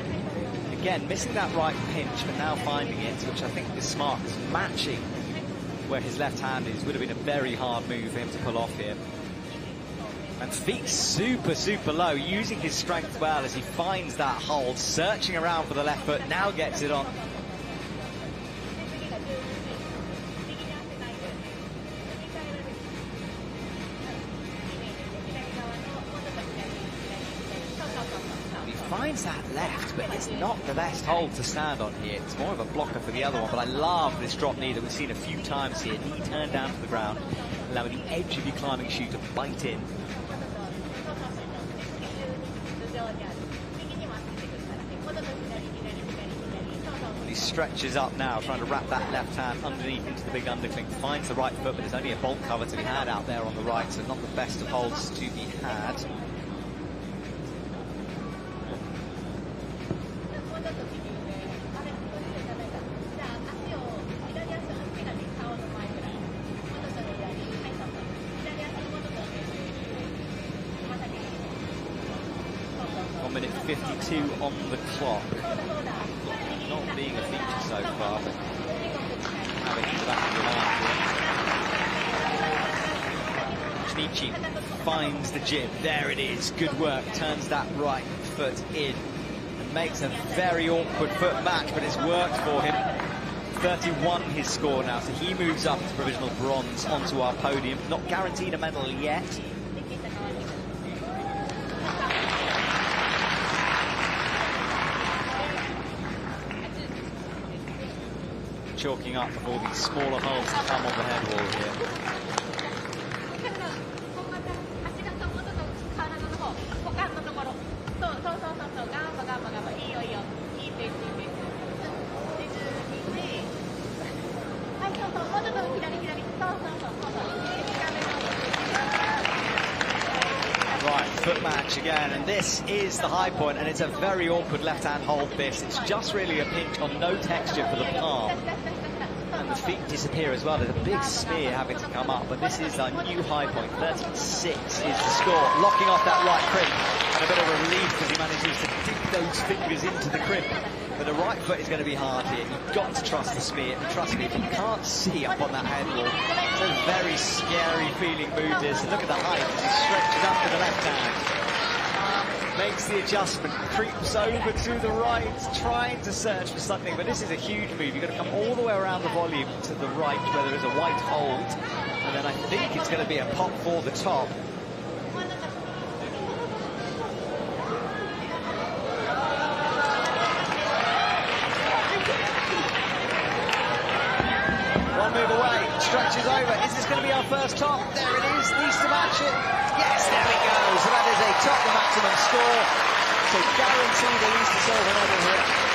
again missing that right pinch, but now finding it, which I think is smart, is matching where his left hand is. Would have been a very hard move for him to pull off here. And feet super, super low, using his strength well as he finds that hold, searching around for the left foot, now gets it on. He finds that left, but it's not the best hold to stand on here. It's more of a blocker for the other one, but I love this drop knee that we've seen a few times here. Knee turned down to the ground, allowing the edge of your climbing shoe to bite in. He stretches up now, trying to wrap that left hand underneath into the big undercling. Finds the right foot, but there's only a bolt cover to be had out there on the right, so not the best of holds to be had. Minute 52 on the clock. Not being a feature so far, but having it in the back of the line. Shinichi finds the jib. There it is. Good work. Turns that right foot in and makes a very awkward foot match, but it's worked for him. 31 his score now, so he moves up to provisional bronze onto our podium. Not guaranteed a medal yet. Chalking up for all these smaller holes to come on the head wall here. Right, foot match again, and this is the high point, and it's a very awkward left-hand hold this. It's just really a pinch on no texture for the palm. And the feet disappear as well. There's a big smear having to come up, but this is our new high point. 36 is the score. Locking off that right crimp, and a bit of a relief as he manages to dig those fingers into the crimp. But the right foot is going to be hard here. You've got to trust the smear. And trust me, if you can't see up on that head wall, it's a very scary feeling move this. And look at the height as he stretches up to the left hand. Makes the adjustment, creeps over to the right, trying to search for something, but this is a huge move. You've got to come all the way around the volume to the right where there is a white hold, and then I think it's going to be a pop for the top. One move away, stretches over. Is this going to be our first top? There it is, needs to match it. Yes, there we go. So that is a top the maximum score. So guaranteed at least a silver medal here.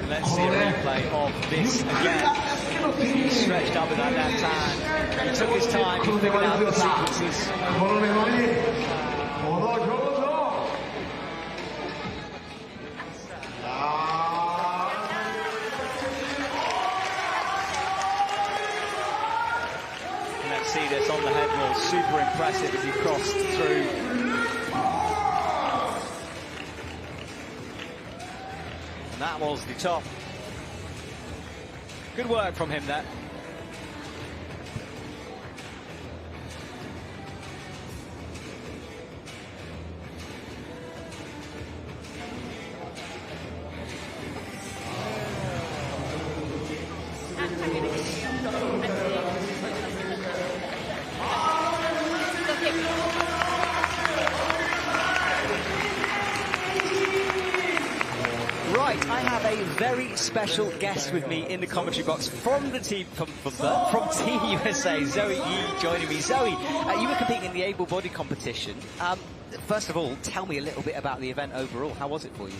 Let's see a replay of this again. He stretched up with that left hand. He took his time, he figured out the sequences. Let's see this on the head wall. Super impressive as he crossed through. And that was the top. Good work from him there. Right, I have a very special guest with me in the commentary box from the team, from Team USA, Zoe Yi joining me. Zoe, you were competing in the able-bodied competition. First of all, tell me a little bit about the event overall. How was it for you?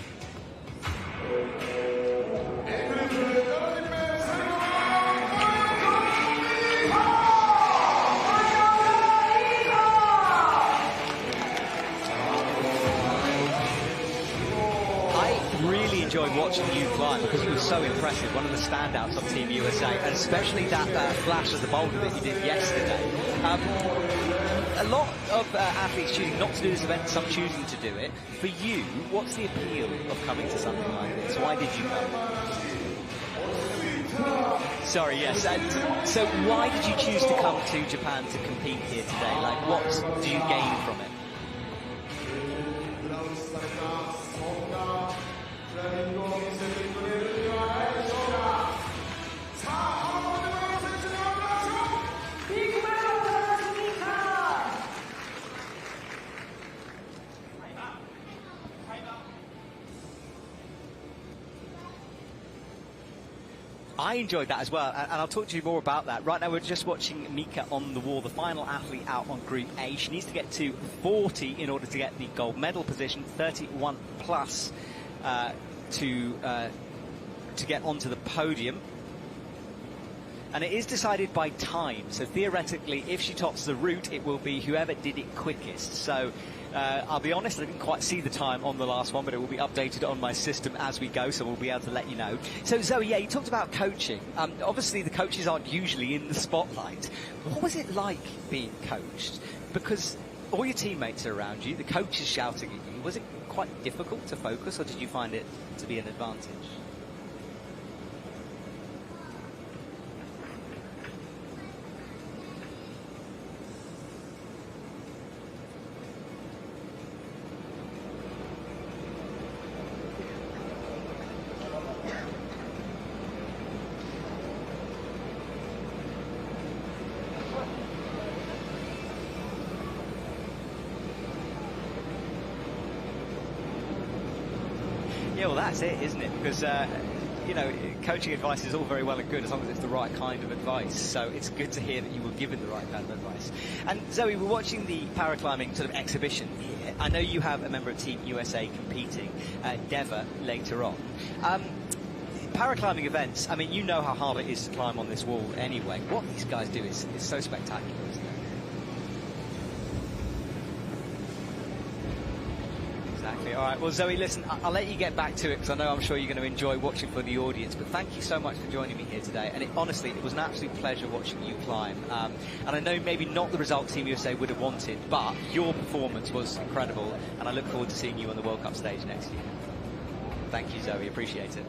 Really enjoyed watching you climb because you were so impressive, one of the standouts of Team USA, and especially that flash of the boulder that you did yesterday. A lot of athletes choosing not to do this event, some choosing to do it. For you, what's the appeal of coming to something like this? Why did you come? Sorry, yes. So why did you choose to come to Japan to compete here today? Like, what do you gain from it? I enjoyed that as well, and I'll talk to you more about that. Right now we're just watching Mika on the wall, the final athlete out on Group A. She needs to get to 40 in order to get the gold medal position, 31 plus to get onto the podium. And it is decided by time, so theoretically if she tops the route it will be whoever did it quickest. So I'll be honest, I didn't quite see the time on the last one, but it will be updated on my system as we go, so we'll be able to let you know. So Zoe, yeah, you talked about coaching. Obviously the coaches aren't usually in the spotlight. What was it like being coached? Because all your teammates are around you, the coach is shouting at you. Was it quite difficult to focus, or did you find it to be an advantage? Yeah, well, that's it, isn't it? Because, you know, coaching advice is all very well and good as long as it's the right kind of advice. So it's good to hear that you were given the right kind of advice. And Zoe, we're watching the paraclimbing sort of exhibition here. I know you have a member of Team USA competing, Deva, later on. Paraclimbing events, I mean, you know how hard it is to climb on this wall anyway. What these guys do is so spectacular, isn't it? Exactly. All right. Well, Zoe, listen, I'll let you get back to it because I know I'm sure you're going to enjoy watching for the audience. But thank you so much for joining me here today. And honestly, it was an absolute pleasure watching you climb. And I know maybe not the result Team USA would have wanted, but your performance was incredible. And I look forward to seeing you on the World Cup stage next year. Thank you, Zoe. Appreciate it.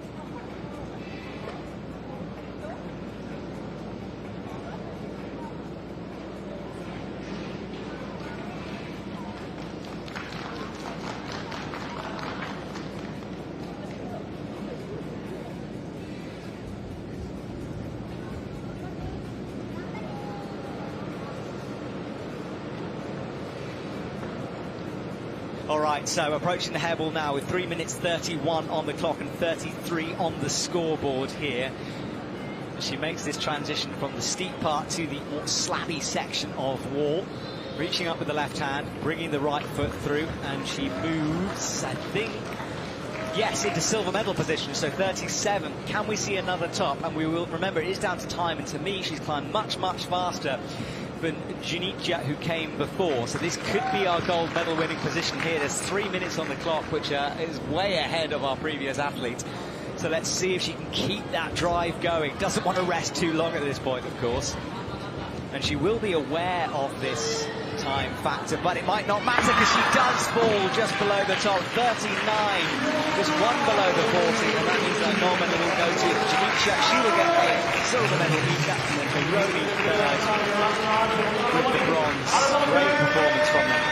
All right, so approaching the hairball now with 3 minutes 31 on the clock and 33 on the scoreboard here. She makes this transition from the steep part to the more slabby section of wall. Reaching up with the left hand, bringing the right foot through, and she moves, I think, Yes, into silver medal position, so 37. Can we see another top? And we will remember it is down to time, and to me, she's climbed much, much faster than Junicia, who came before. So this could be our gold medal winning position here. There's 3 minutes on the clock, which is way ahead of our previous athlete. So let's see if she can keep that drive going. Doesn't want to rest too long at this point, of course. And she will be aware of this time factor, but it might not matter because she does fall just below the top. 39, just one below the 40, and that means that nominal will go to Junicia. She will get a silver medal each, and then Hironi third with the bronze. Great performance from them.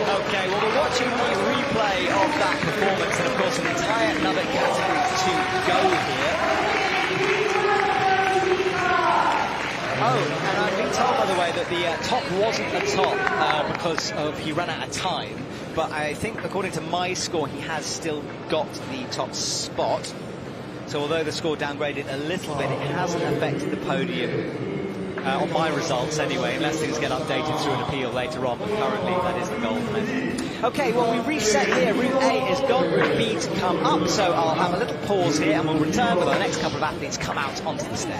Okay, well, we're watching the replay of that performance, and of course an entire another category to go here. Oh, and I've been told, by the way, that the top wasn't the top because he ran out of time, but I think according to my score he has still got the top spot. So although the score downgraded a little bit, it hasn't affected the podium. On my results anyway, unless things get updated through an appeal later on, but currently that is the gold medal. Okay, well, we reset here. Route A is gone, Route B to come up, so I'll have a little pause here and we'll return with our next couple of athletes come out onto the stage.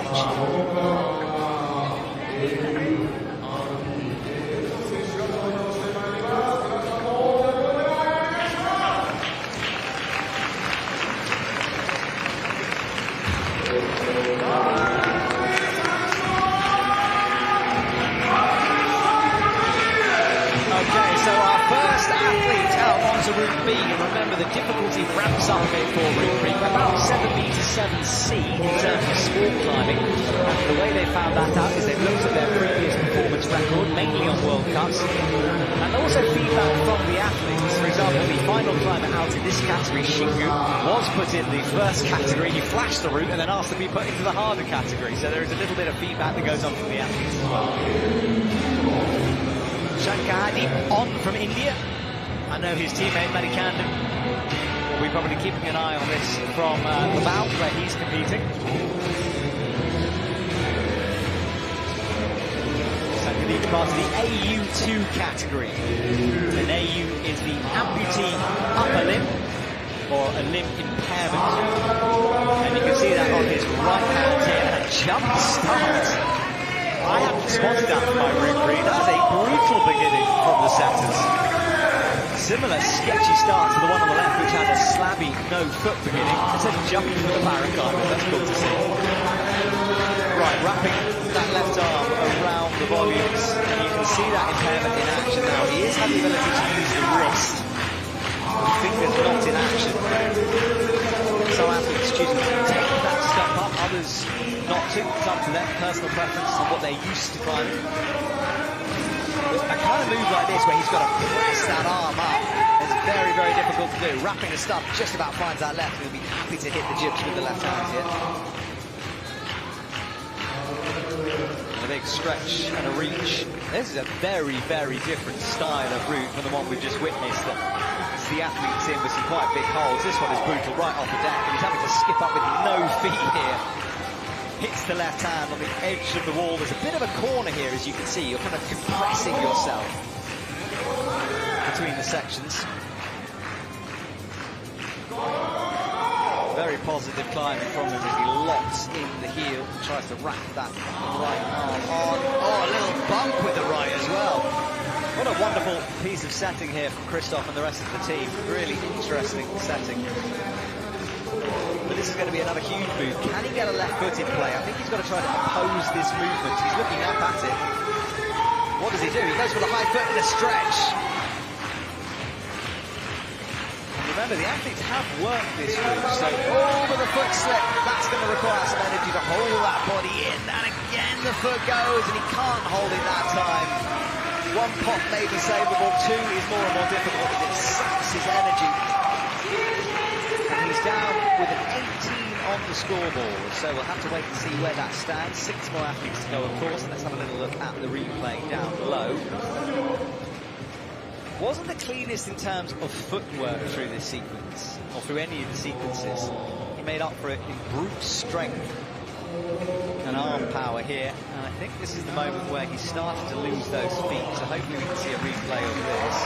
To Route B, and remember the difficulty ramps up a bit for Route B, about 7B to 7C in terms of sport climbing, and the way they found that out is they've looked at their previous performance record, mainly on World Cups, and also feedback from the athletes. For example, the final climber out in this category, Shingu, was put in the first category, he flashed the route and then asked to be put into the harder category, so there is a little bit of feedback that goes on from the athletes as well. Shankar on from India. I know his teammate Madikandon will be probably keeping an eye on this from the bow where he's competing. Sankadeep part of the AU2 category. An AU is the amputee upper limb or a limb impairment. And you can see that on his right hand here. And a jump start. I haven't spotted that from my route read. That's a brutal beginning from the setters. Similar sketchy start to the one on the left, which has a slabby no-foot beginning. It's a jumping for the paraclimber, that's cool to see. Right, wrapping that left arm around the volumes, and you can see that impairment in action now. He is having the ability to use the wrist. The finger's not in action. Some athletes choosing to take that step up, others not to. It's up to their personal preference and what they're used to climbing. A kind of move like this where he's got to press that arm up is very, very difficult to do. Wrapping the stuff just about finds that left. He'll be happy to hit the jibs with the left hand here. And a big stretch and a reach. This is a very, very different style of route from the one we've just witnessed. That the athletes in with some quite big holes. This one is brutal right off the deck. And he's having to skip up with no feet here. Hits the left hand on the edge of the wall. There's a bit of a corner here, as you can see. You're kind of compressing yourself between the sections. Very positive climbing from him as he locks in the heel and tries to wrap that right arm on. Oh, a little bump with the right as well. What a wonderful piece of setting here from Christoph and the rest of the team. Really interesting setting. But this is going to be another huge move. Can he get a left foot in play? I think he's got to try to oppose this movement. He's looking up at it. What does he do? He goes for the high foot in a stretch. And remember, the athletes have worked this move, so over the foot slip, that's going to require some energy to hold that body in. And again, the foot goes, and he can't hold it that time. One pop may be savable, two is more and more difficult as it saps his energy. And he's down with an 18 on the scoreboard, so we'll have to wait and see where that stands. 6 more athletes to go, of course, and let's have a little look at the replay down below. Wasn't the cleanest in terms of footwork through this sequence, or through any of the sequences. He made up for it in brute strength and arm power here, and I think this is the moment where he started to lose those feet, so hopefully we can see a replay of this.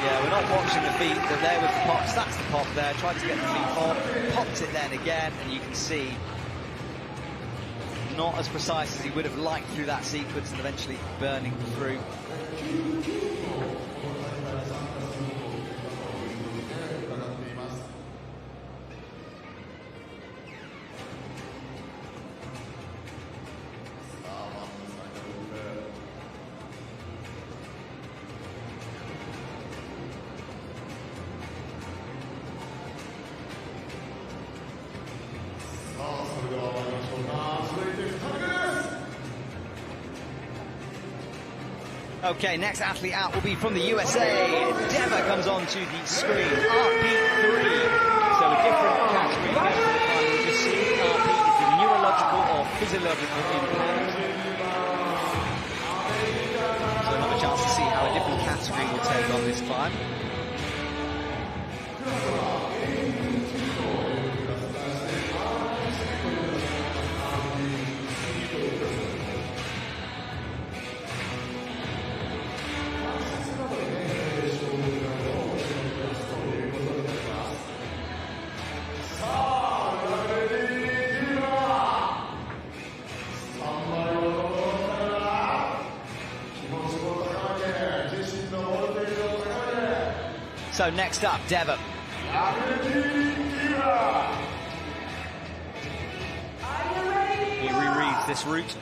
Yeah, we're not watching the feet, but there with the pops, that's the pop there, tried to get the feet on, popped it then again, and you can see not as precise as he would have liked through that sequence, and eventually burning through. Okay, next athlete out will be from the USA. Deva comes onto the screen. RP3. So a different category. We'll just see RP is the neurological or physiological impairment. So another chance to see how a different category will take on this climb. So next up, Deva. He rereads this route.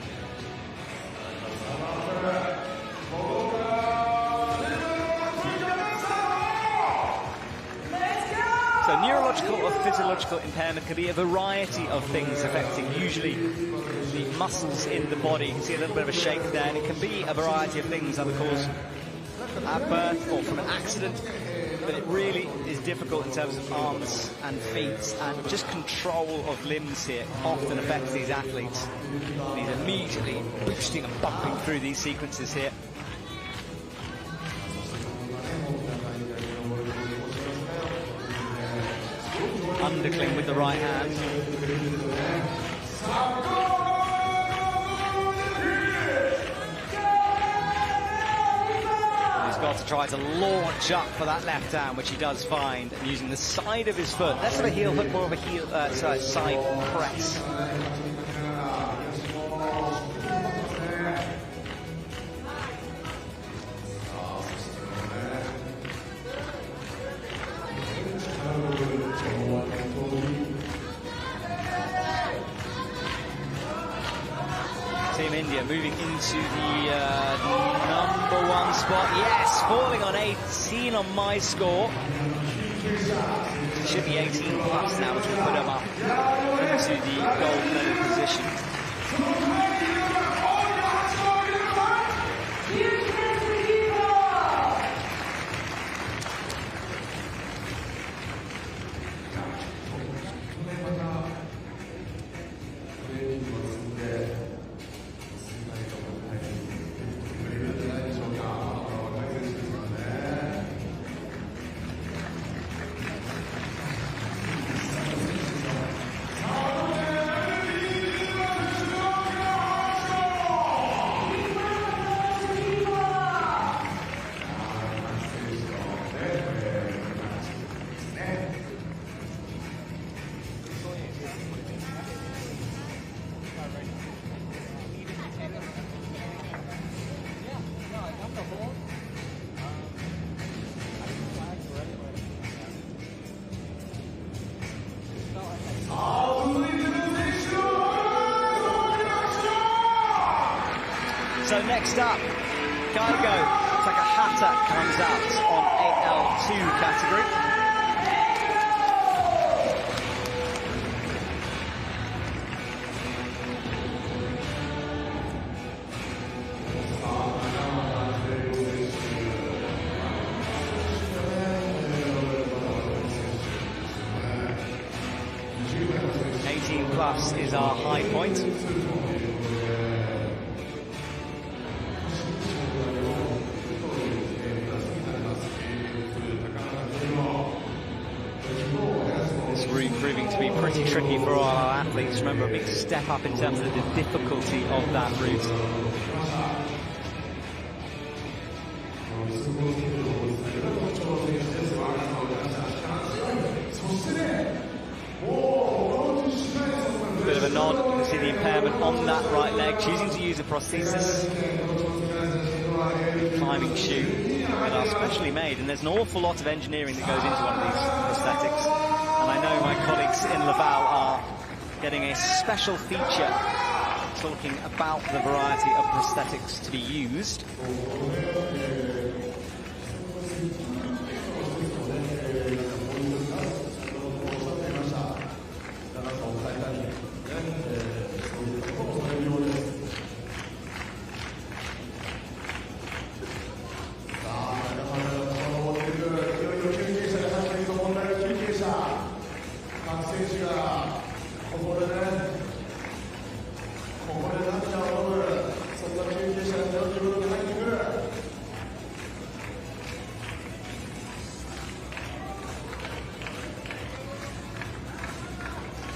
So neurological or physiological impairment can be a variety of things affecting usually the muscles in the body. You can see a little bit of a shake there, and it can be a variety of things, either caused at birth or from an accident. But it really is difficult in terms of arms and feet, and just control of limbs here often affects these athletes. He's immediately boosting and bumping through these sequences here. Undercling with the right hand. Got to try to launch up for that left hand, which he does find, and using the side of his foot, less of a heel hook, more of a heel side press. Team India moving into the #1 spot. Yes, falling on 18 on my score. It should be 18 plus now, which will put him up into the gold medal position. So next up, Kaigo Takahata comes out on AL2 category. 18 plus is our high point. This route proving to be pretty tricky for all our athletes. Remember, a big step up in terms of the difficulty of that route. Bit of a nod, you can see the impairment on that right leg, choosing to use a prosthesis. Climbing shoe that are specially made, and there's an awful lot of engineering that goes into one of these prosthetics. And I know my colleagues in Laval are getting a special feature talking about the variety of prosthetics to be used.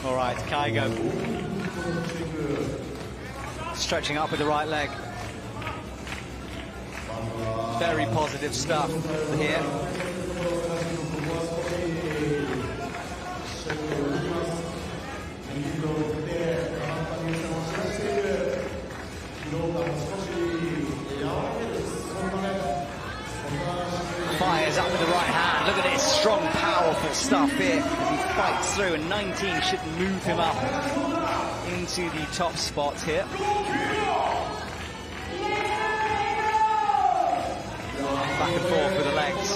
All right, Kaigo stretching up with the right leg. Very positive stuff here. Fires up with the right hand. Look at this strong, powerful stuff here. He fights through, and 19 should move him up into the top spot here. Back and forth with the legs.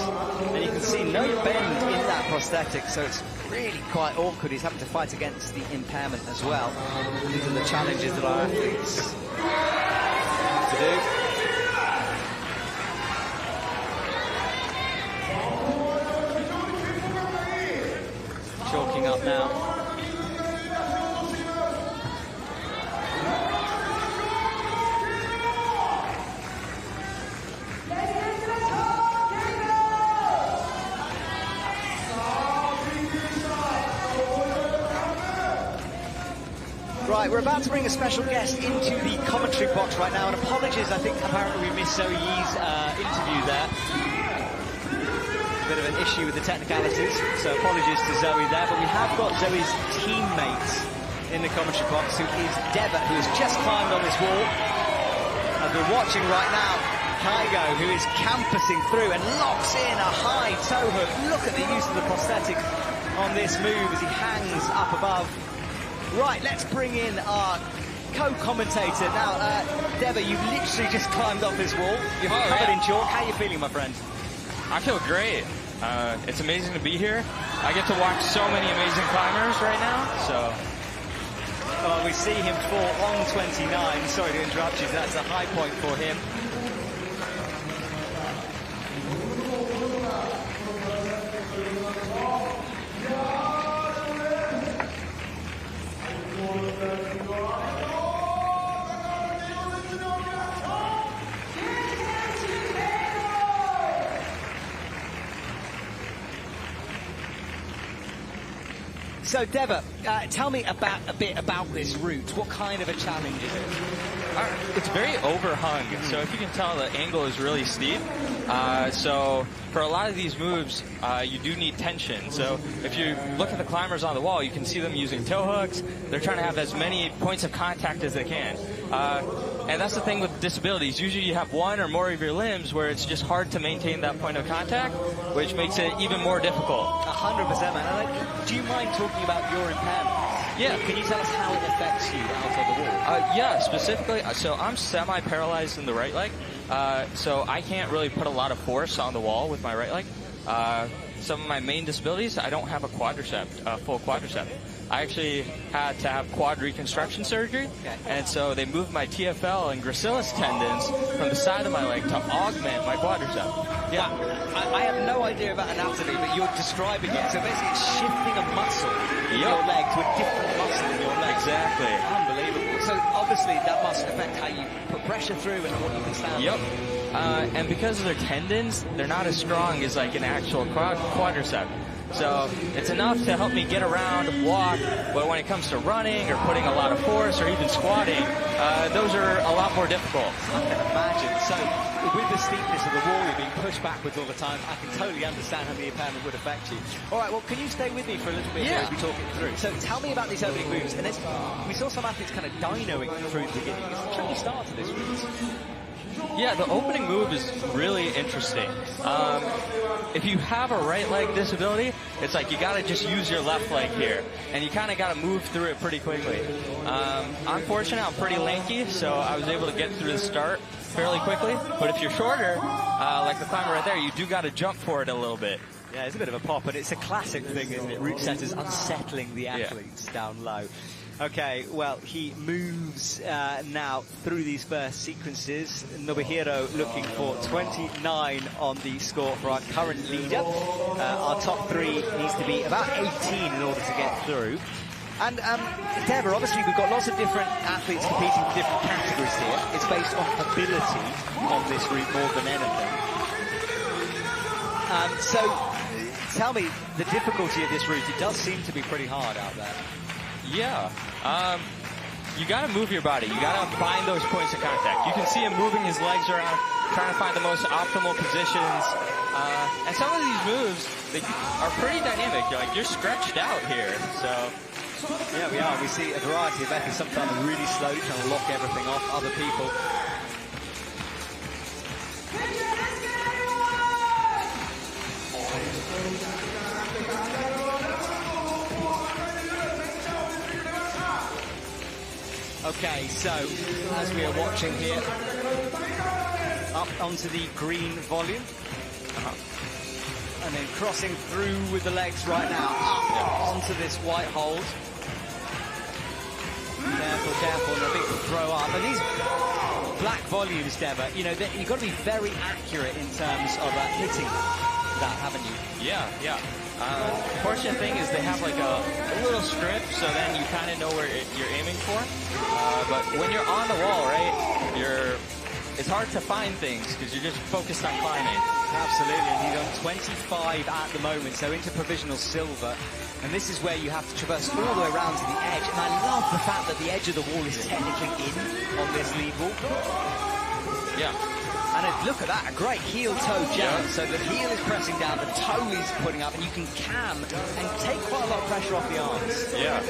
And you can see no bend in that prosthetic, so it's really quite awkward. He's having to fight against the impairment as well. These are the challenges that our athletes have to do. Chalking up now. Right, we're about to bring a special guest into the commentary box right now, and apologies, I think apparently we missed Zoe Yi's interview there. Bit of an issue with the technicalities, so apologies to Zoe there, but we have got Zoe's teammate in the commentary box, who is Deva, who has just climbed on this wall. As we're watching right now, Kaigo, who is campusing through and locks in a high toe hook. Look at the use of the prosthetic on this move as he hangs up above. Right, let's bring in our co-commentator. Now, Deva, you've literally just climbed up this wall. You're covered in chalk. How are you feeling, my friend? I feel great. It's amazing to be here. I get to watch so many amazing climbers right now, so. Well, we see him fall on 29. Sorry to interrupt you, that's a high point for him. So, Deva, tell me a bit about this route. What kind of a challenge is it? It's very overhung, so if you can tell, the angle is really steep. So for a lot of these moves, you do need tension. So if you look at the climbers on the wall, you can see them using toe hooks. They're trying to have as many points of contact as they can. And that's the thing with disabilities. Usually you have one or more of your limbs where it's just hard to maintain that point of contact, which makes it even more difficult. 100%, man. Do you mind talking about your impairment? Yeah. Can you tell us how it affects you out of the wall? Yeah, specifically, so I'm semi-paralyzed in the right leg, so I can't really put a lot of force on the wall with my right leg. Some of my main disabilities, I don't have a quadricep, full quadricep. I actually had to have quad reconstruction surgery, and so they moved my TFL and gracilis tendons from the side of my leg to augment my quadricep. Yeah, I have no idea about anatomy, but you're describing it. So basically it's shifting a muscle in your leg to a different muscle in your Exactly. Unbelievable. So obviously that must affect how you put pressure through and what you can stand. Yep. And because of their tendons, they're not as strong as like an actual quadricep. So it's enough to help me get around, walk, but when it comes to running or putting a lot of force or even squatting, those are a lot more difficult. I can imagine. So with the steepness of the wall, you're being pushed backwards all the time. I can totally understand how the impairment would affect you. All right, well, can you stay with me for a little bit here as we talk it through? So tell me about these opening moves. And we saw some athletes kind of dynoing through the beginning. It's a tricky start to this route. Yeah, the opening move is really interesting. If you have a right leg disability, it's like you got to just use your left leg here, and you kind of got to move through it pretty quickly. I'm fortunate, I'm pretty lanky, so I was able to get through the start fairly quickly. But if you're shorter, like the climber right there, you do got to jump for it a little bit. Yeah, it's a bit of a pop, but it's a classic thing, isn't it? Route setters unsettling the athletes down low. Okay, well, he moves now through these first sequences. Nobuhiro looking for 29 on the score for our current leader. Our top three needs to be about 18 in order to get through. And Deborah, obviously we've got lots of different athletes competing for different categories here. It's based on ability on this route more than anything. So tell me, the difficulty of this route, it does seem to be pretty hard out there. Yeah, you got to move your body. You got to find those points of contact. You can see him moving his legs around, trying to find the most optimal positions. And some of these moves, they are pretty dynamic. You're stretched out here. So yeah, we are. We see a variety of methods. Sometimes really slowly trying to lock everything off other people. Okay, so as we are watching here, up onto the green volume, and then crossing through with the legs right now, up onto this white hold. Careful, careful, and a big throw up. And these black volumes, Deborah, you know, you've got to be very accurate in terms of hitting that, haven't you? Yeah, yeah. Fortunate thing is they have like a little strip, so then you kind of know where you're aiming for. But when you're on the wall, right, it's hard to find things because you're just focused on climbing. Absolutely, and he's on 25 at the moment, so into provisional silver. And this is where you have to traverse all the way around to the edge. And I love the fact that the edge of the wall is technically in on this lead wall. Yeah. And look at that, a great heel-toe jump. So the heel is pressing down, the toe is putting up, and you can cam and take quite a lot of pressure off the arms. Yeah.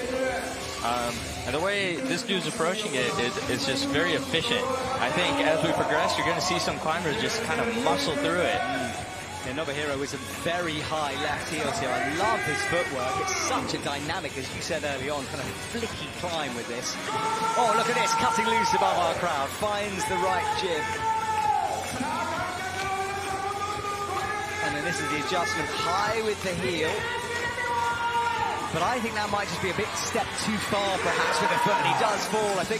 And the way this dude's approaching it is just very efficient. I think as we progress, you're going to see some climbers just kind of muscle through it. Yeah, Nobuhiro with some very high left heels here. I love his footwork. It's such a dynamic, as you said early on, kind of flicky climb with this. Oh, look at this, cutting loose above our crowd. Finds the right jib. And then this is the adjustment high with the heel. But I think that might just be a bit step too far, perhaps, with the foot, and he does fall. I think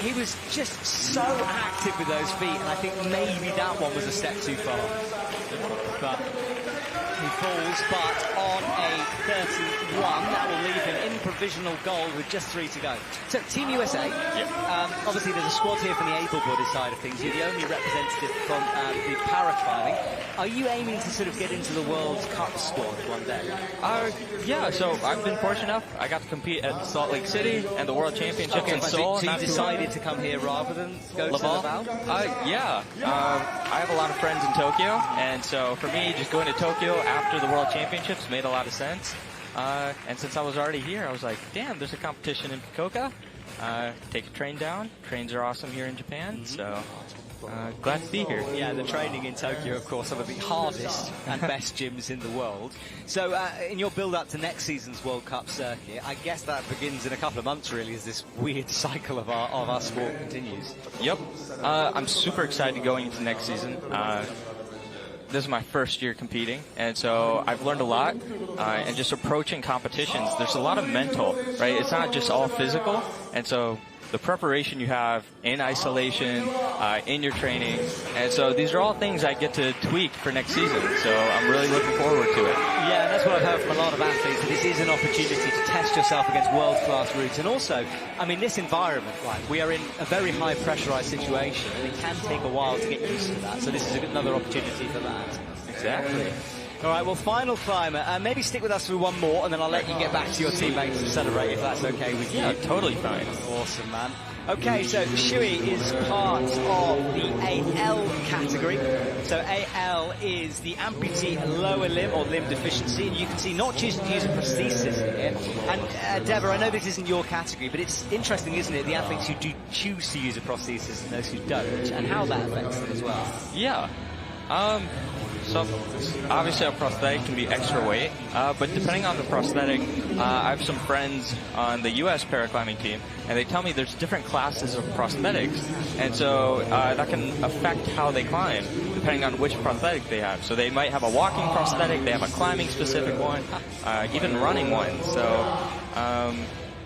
he was just so active with those feet, and I think maybe that one was a step too far. But he falls, but on a 31, that will leave him in provisional gold with just 3 to go. So, Team USA, obviously there's a squad here from the able-bodied side of things. You're the only representative from the paraclimbing. Are you aiming to sort of get into the World Cup squad one day? Yeah, so I've been fortunate enough. I got to compete at Salt Lake City and the World Championships in Seoul. So you decided to come here rather than go to Laval? Yeah. I have a lot of friends in Tokyo, and so for me, just going to Tokyo after the World Championships made a lot of sense. And since I was already here, I was like, damn, there's a competition in Fukuoka. Take a train down. Trains are awesome here in Japan, so glad to be here. Yeah, the training in Tokyo, of course, some of the hardest and best gyms in the world. So in your build-up to next season's World Cup circuit, I guess that begins in a couple of months, really, as this weird cycle of our sport continues. Yep. I'm super excited going into next season. This is my first year competing, and so I've learned a lot, and just approaching competitions, there's a lot of mental, right? It's not just all physical, and so the preparation you have in isolation, in your training, and so these are all things I get to tweak for next season, so I'm really looking forward to it. Yeah, That's what I've heard from a lot of athletes, that this is an opportunity to test yourself against world-class routes. And also, I mean, this environment, right, we are in a very high pressurized situation, and it can take a while to get used to that. So this is another opportunity for that. Exactly. All right, well, final climber. Maybe stick with us through one more, and then I'll let you get back to your teammates to celebrate, if that's okay with you. Yeah, totally fine. Awesome, man. Okay, so Shui is part of the AL category. So AL is the amputee lower limb or limb deficiency. And you can see not just use a prosthesis here. And Deborah, I know this isn't your category, but it's interesting, isn't it? The athletes who do choose to use a prosthesis and those who don't, and how that affects them as well. Yeah. So obviously a prosthetic can be extra weight, but depending on the prosthetic, I have some friends on the U.S. paraclimbing team, and they tell me there's different classes of prosthetics, and so that can affect how they climb, depending on which prosthetic they have. So they might have a walking prosthetic, they have a climbing specific one, even running one. So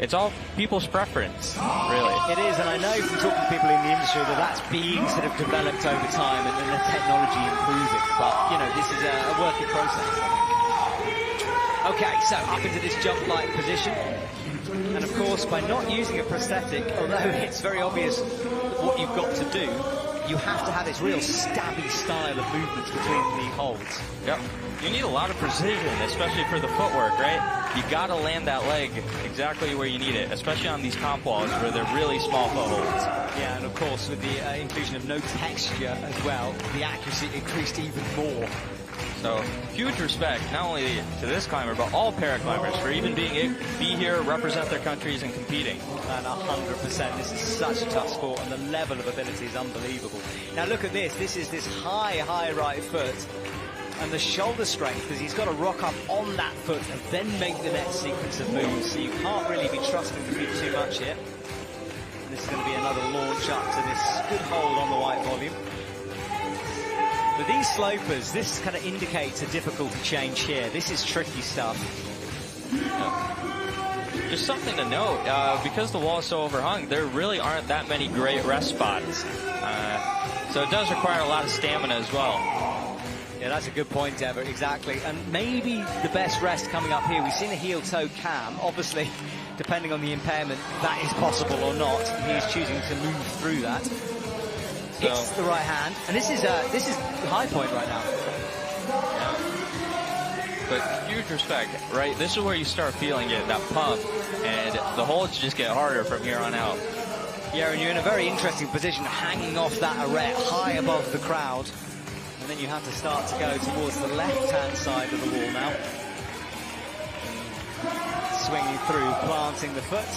it's all people's preference, really. It is, and I know from talking to people in the industry that that's being sort of developed over time and the technology improving. But, you know, this is a working process. Okay, so up into this jump light position. And of course, by not using a prosthetic, although it's very obvious what you've got to do, you have to have this real stabby style of movements between the holds. Yep. You need a lot of precision, especially for the footwork, right? You got to land that leg exactly where you need it, especially on these comp walls where they're really small footholds. Yeah, and of course with the inclusion of no texture as well, the accuracy increased even more. So huge respect not only to this climber but all paraclimbers for even being able to be here, represent their countries, and competing. And 100%, this is such a tough sport, and the level of ability is unbelievable. Now look at this. This is this high right foot. And the shoulder strength, because he's got to rock up on that foot and then make the next sequence of moves. So you can't really be trusting the feet too much here. And this is going to be another launch up to this good hold on the white volume. With these slopers, this kind of indicates a difficulty change here. This is tricky stuff. Just something to note, because the wall is so overhung, there really aren't that many great rest spots. So it does require a lot of stamina as well. Yeah, that's a good point, Deborah, exactly. And maybe the best rest coming up here. We've seen a heel-toe cam. Obviously, depending on the impairment, that is possible or not. He's choosing to move through that. Hits the right hand. And this is high point right now. Yeah. But huge respect, right? This is where you start feeling it, that pump. And the holds just get harder from here on out. Yeah, and you're in a very interesting position, hanging off that arete high above the crowd. And then you have to start to go towards the left-hand side of the wall now. Swinging through, planting the foot.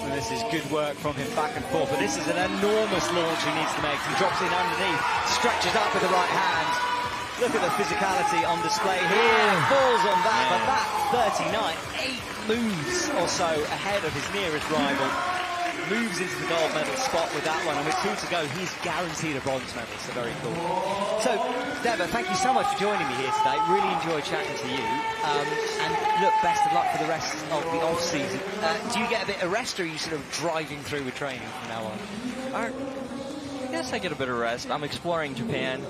And this is good work from him back and forth. But this is an enormous launch he needs to make. He drops in underneath, stretches up with the right hand. Look at the physicality on display here. Falls on that, but that 39, 8 moves or so ahead of his nearest rival. Moves into the gold medal spot with that one, and with 2 to go, he's guaranteed a bronze medal, so very cool. So, Deborah, thank you so much for joining me here today. Really enjoyed chatting to you. And look, best of luck for the rest of the off-season. Do you get a bit of rest, or are you sort of driving through with training from now on? I guess I get a bit of rest. I'm exploring Japan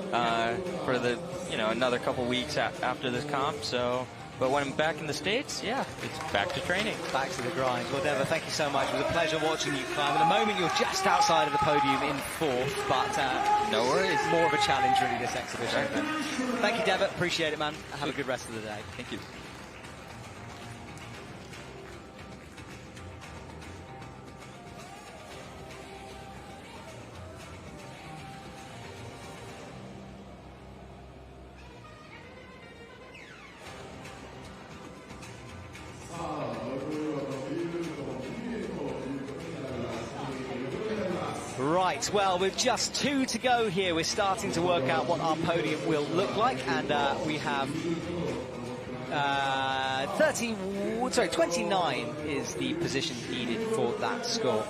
for the, another couple weeks after this comp, so... But when I'm back in the States, yeah, it's back to training. Back to the grind. Well, Deborah, thank you so much. It was a pleasure watching you climb. At the moment, you're just outside of the podium in 4th, but no worries. More of a challenge, really, this exhibition. Thank you, Deborah. Appreciate it, man. Have a good rest of the day. Thank you. Right, well, with just 2 to go here, we're starting to work out what our podium will look like, and we have 29 is the position needed for that score.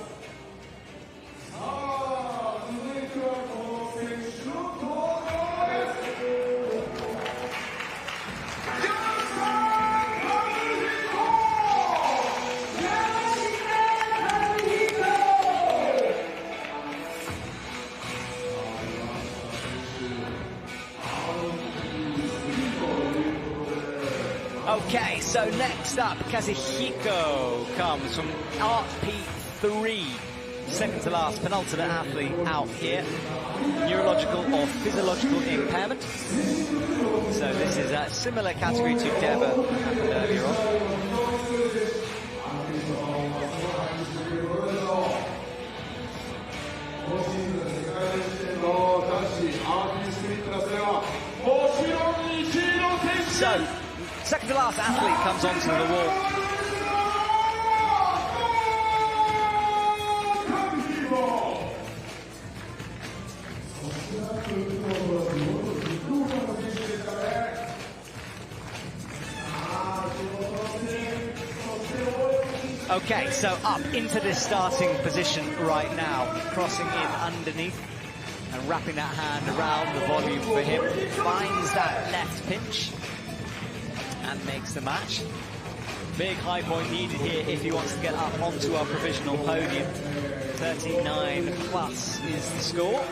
Okay, so next up, Kazuhiko comes from RP3. Second to last, penultimate athlete out here. Neurological or physiological impairment. So this is a similar category to Deba earlier on. So, second to last athlete comes onto the wall. Okay, so up into this starting position right now, crossing in underneath and wrapping that hand around the volume for him. Finds that left pinch and makes the match. Big high point needed here if he wants to get up onto our provisional podium. 39 plus is the score.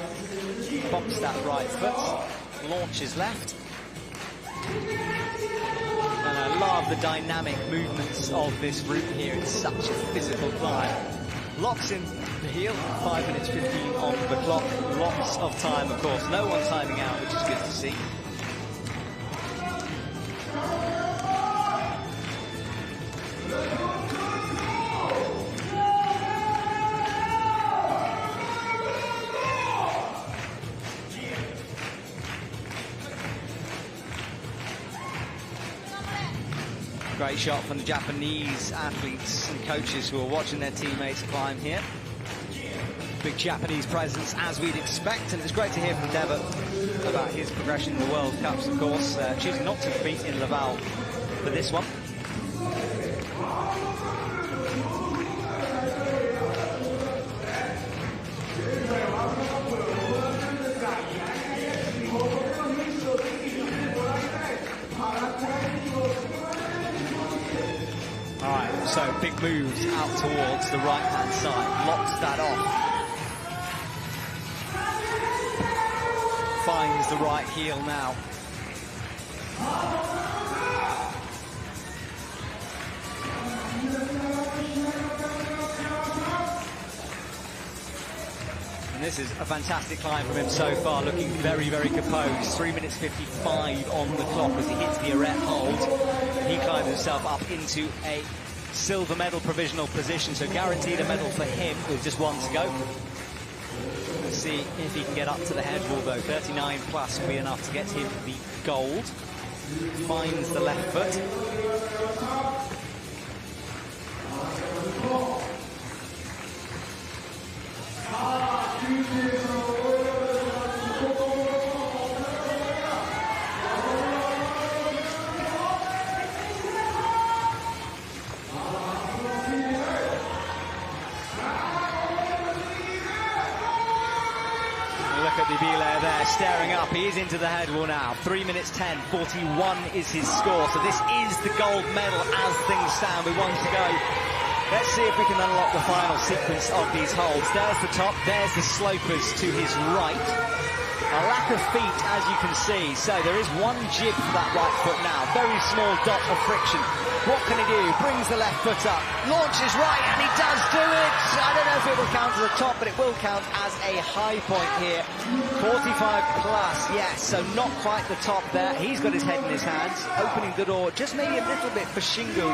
Bumps that right foot, launches left. And I love the dynamic movements of this route here. It's such a physical climb. Locks in the heel, 5 minutes 15 on the clock. Lots of time, of course. No one timing out, which is good to see. Great shot from the Japanese athletes and coaches who are watching their teammates climb here. Big Japanese presence, as we'd expect, and it's great to hear from Deba about his progression in the World Cups, of course, choosing not to compete in Laval for this one. So big moves out towards the right-hand side, locks that off. Finds the right heel now. And this is a fantastic climb from him so far, looking very, very composed. 3 minutes 55 on the clock as he hits the arete hold. He climbs himself up into a silver medal provisional position, so guaranteed a medal for him with just one to go. Let's see if he can get up to the head wall though. 39 plus will be enough to get him the gold. Finds the left foot. There, staring up, he is into the head wall now. 3 minutes 10, 41 is his score. So this is the gold medal as things stand with one to go. Let's see if we can unlock the final sequence of these holds. There's the top, there's the slopers to his right. A lack of feet, as you can see. So there is one jig for that right foot now. Very small dot of friction. What can he do? Brings the left foot up, launches right, and he does do it. I don't know if it will count as a top, but it will count as a high point here. 45 plus, yes, so not quite the top there. He's got his head in his hands, opening the door just maybe a little bit for Shingu,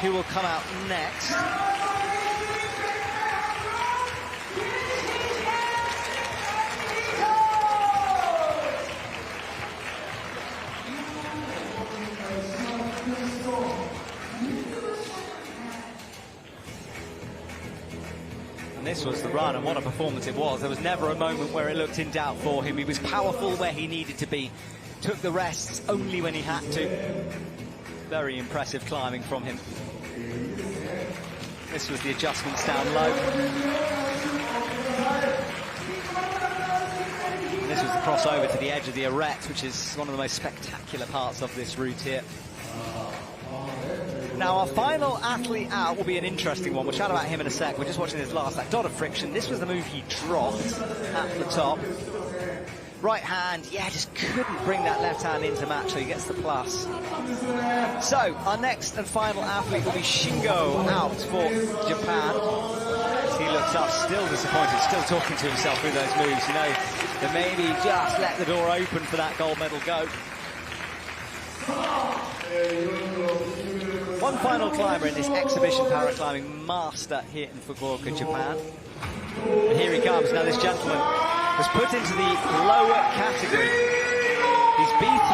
who will come out next. This was the run, and what a performance it was. There was never a moment where it looked in doubt for him. He was powerful where he needed to be, took the rests only when he had to. Very impressive climbing from him. This was the adjustments down low. And this was the crossover to the edge of the arete, which is one of the most spectacular parts of this route here. Now, our final athlete out will be an interesting one. We'll chat about him in a sec. We're just watching this last, that dot of friction. This was the move he dropped at the top. Right hand, yeah, just couldn't bring that left hand into match, so he gets the plus. So, our next and final athlete will be Shingo out for Japan. As he looks up, still disappointed, still talking to himself through those moves. You know, that maybe just let the door open for that gold medal go. One final climber in this exhibition paraclimbing master here in Fukuoka, Japan. And here he comes. Now this gentleman was put into the lower category. He's B3,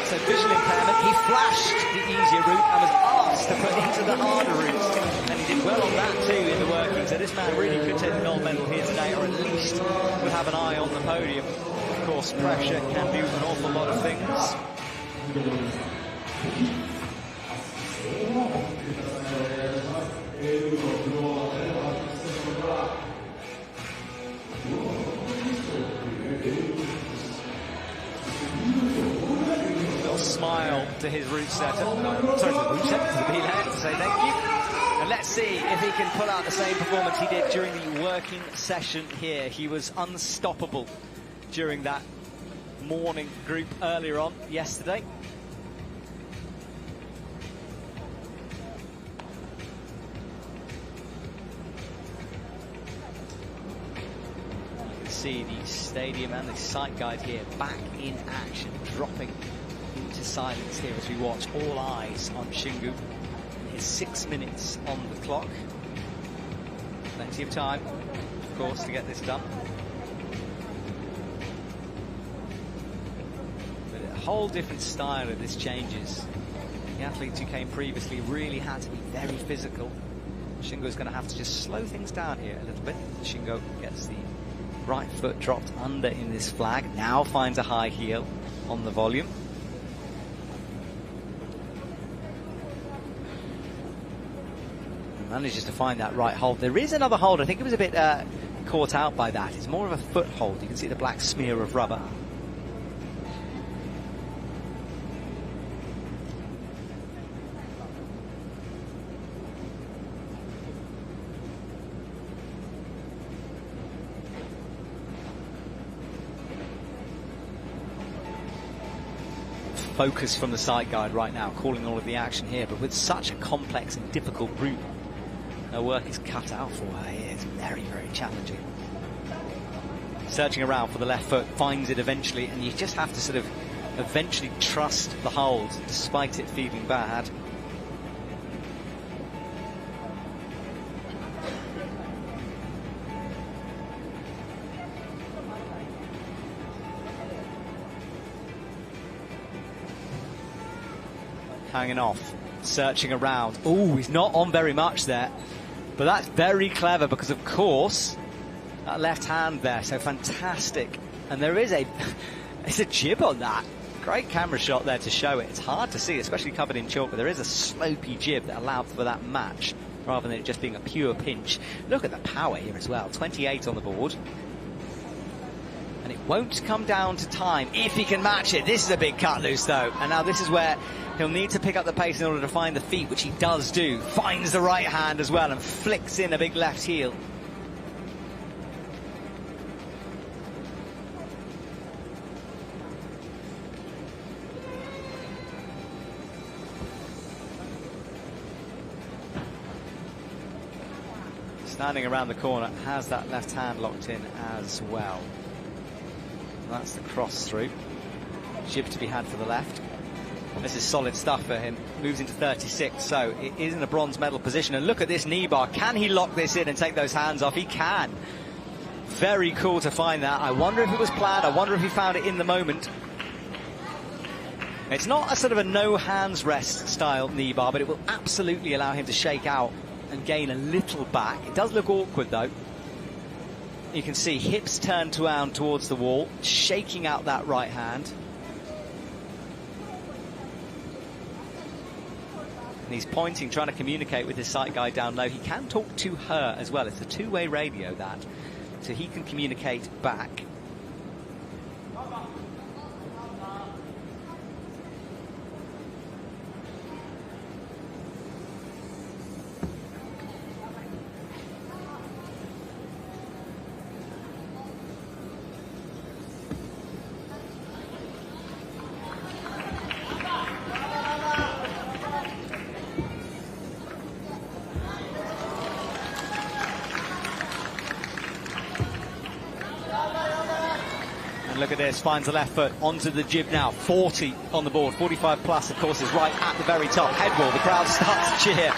so visual impairment. He flashed the easier route and was asked to put into the harder route. And he did well on that too in the working. So this man really could take the gold medal here today, or at least would have an eye on the podium. Of course, pressure can do an awful lot of things. Little smile to his route setter. Sorry, to the route setter, to the B-lad, to say thank you. And let's see if he can pull out the same performance he did during the working session here. He was unstoppable during that morning group earlier on yesterday. See the stadium and the sight guide here back in action, dropping into silence here as we watch. All eyes on Shingo. His 6 minutes on the clock. Plenty of time, of course, to get this done. But a whole different style of this changes. The athletes who came previously really had to be very physical. Shingo's going to have to just slow things down here a little bit. Shingo gets the right foot dropped under in this flag, now finds a high heel on the volume. And manages to find that right hold. There is another hold, I think it was a bit caught out by that. It's more of a foothold. You can see the black smear of rubber. Focus from the side guide right now, calling all of the action here, but with such a complex and difficult route, her work is cut out for her here. It's very, very challenging. Searching around for the left foot, finds it eventually, and you just have to sort of eventually trust the hold, despite it feeling bad. Hanging off, searching around. Oh, he's not on very much there, but that's very clever because, of course, that left hand there, so fantastic. And there is it's a jib on that. Great camera shot there to show it. It's hard to see, especially covered in chalk, but there is a slopey jib that allowed for that match rather than it just being a pure pinch. Look at the power here as well. 28 on the board. And it won't come down to time if he can match it. This is a big cut loose though. And now this is where he'll need to pick up the pace in order to find the feet, which he does do. Finds the right hand as well and flicks in a big left heel. Standing around the corner, has that left hand locked in as well. That's the cross through. Jib to be had for the left. This is solid stuff for him. Moves into 36, so it is in a bronze medal position. And look at this knee bar. Can he lock this in and take those hands off? He can. Very cool to find that. I wonder if it was planned. I wonder if he found it in the moment. It's not a sort of a no hands rest style knee bar, but it will absolutely allow him to shake out and gain a little back. It does look awkward though. You can see hips turned down towards the wall, shaking out that right hand. And he's pointing, trying to communicate with his sight guide down low. He can talk to her as well. It's a two-way radio, that. So he can communicate back. And look at this, finds the left foot onto the jib now. 40 on the board, 45 plus, of course, is right at the very top. Head wall, the crowd starts to cheer.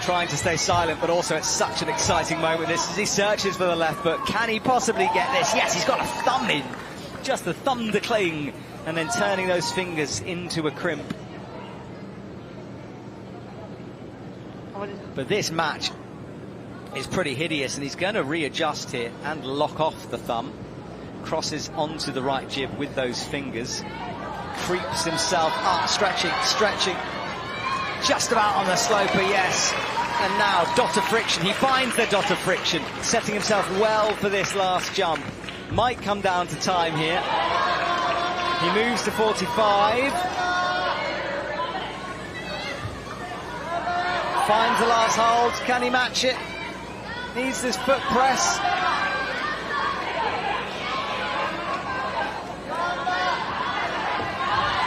Trying to stay silent, but also it's such an exciting moment this as he searches for the left foot. Can he possibly get this? Yes, he's got a thumb in. Just the thumb to cling, and then turning those fingers into a crimp. But this match is pretty hideous, and he's going to readjust here and lock off the thumb. Crosses onto the right jib with those fingers. Creeps himself up, stretching. Just about on the sloper, yes. And now, dot of friction. He finds the dot of friction, setting himself well for this last jump. Might come down to time here. He moves to 45. Finds the last hold. Can he match it? Needs this foot press.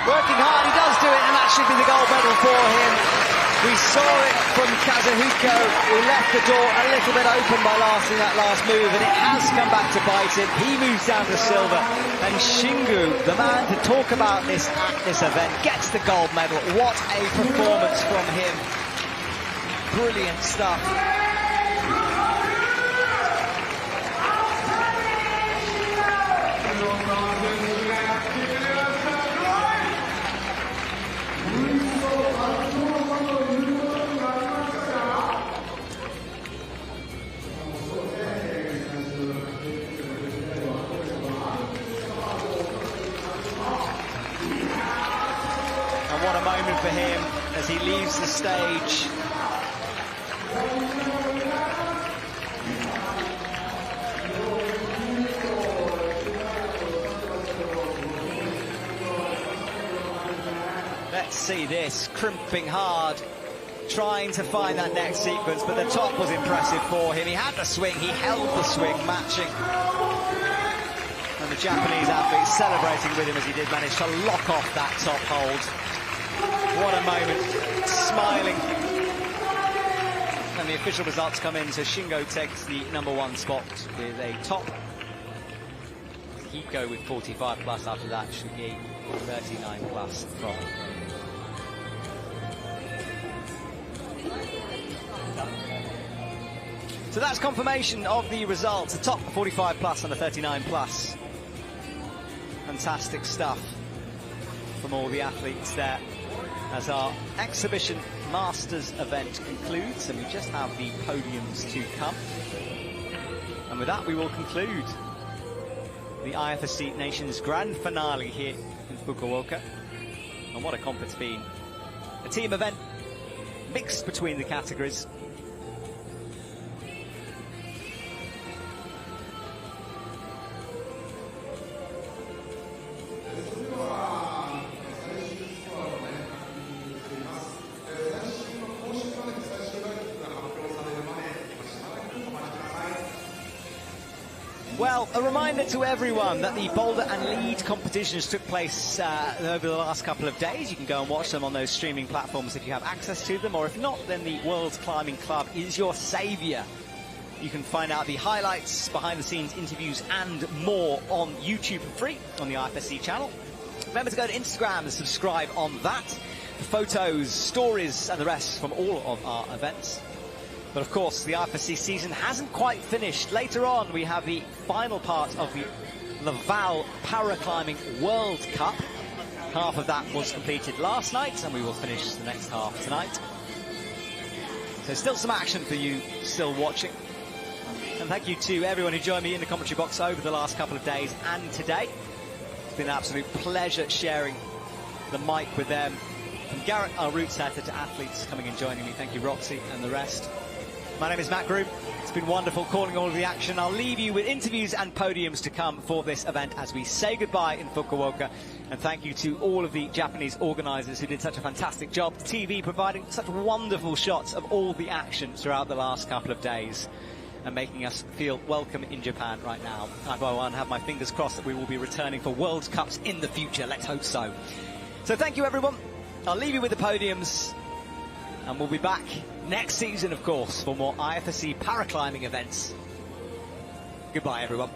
Working hard, he does do it, and that should be the gold medal for him. We saw it from Kazuhiko, who left the door a little bit open by that last move, and it has come back to bite him. He moves down to silver, and Shingu, the man to talk about this at this event, gets the gold medal. What a performance from him. Brilliant stuff. What a moment for him as he leaves the stage. Let's see this, crimping hard, trying to find that next sequence, but the top was impressive for him. He had the swing, he held the swing, matching. And the Japanese athlete celebrating with him as he did manage to lock off that top hold. What a moment, smiling. And the official results come in, so Shingo takes the #1 spot with a top. He'd go with 45 plus after that, Shugi 39 plus from. So that's confirmation of the results, the top 45 plus and the 39 plus. Fantastic stuff from all the athletes there. As our exhibition masters event concludes, and we just have the podiums to come. And with that, we will conclude the IFSC Nations Grand Finale here in Fukuoka. And what a comp it's been. A team event mixed between the categories. Well, a reminder to everyone that the Boulder and Lead competitions took place over the last couple of days. You can go and watch them on those streaming platforms if you have access to them, or if not, then the World Climbing Club is your saviour. You can find out the highlights, behind-the-scenes interviews and more on YouTube for free on the IFSC channel. Remember to go to Instagram and subscribe on that. Photos, stories and the rest from all of our events. But of course, the IFSC season hasn't quite finished. Later on, we have the final part of the Laval Paraclimbing World Cup. Half of that was completed last night, and we will finish the next half tonight. So still some action for you still watching. And thank you to everyone who joined me in the commentary box over the last couple of days and today. It's been an absolute pleasure sharing the mic with them. From Garrett, our route setter, to athletes coming and joining me. Thank you, Roxy, and the rest. My name is Matt Groom. It's been wonderful calling all of the action. I'll leave you with interviews and podiums to come for this event as we say goodbye in Fukuoka. And thank you to all of the Japanese organisers who did such a fantastic job. The TV providing such wonderful shots of all the action throughout the last couple of days and making us feel welcome in Japan right now. I have my fingers crossed that we will be returning for World Cups in the future. Let's hope so. So thank you, everyone. I'll leave you with the podiums. And we'll be back next season, of course, for more IFSC paraclimbing events. Goodbye, everyone.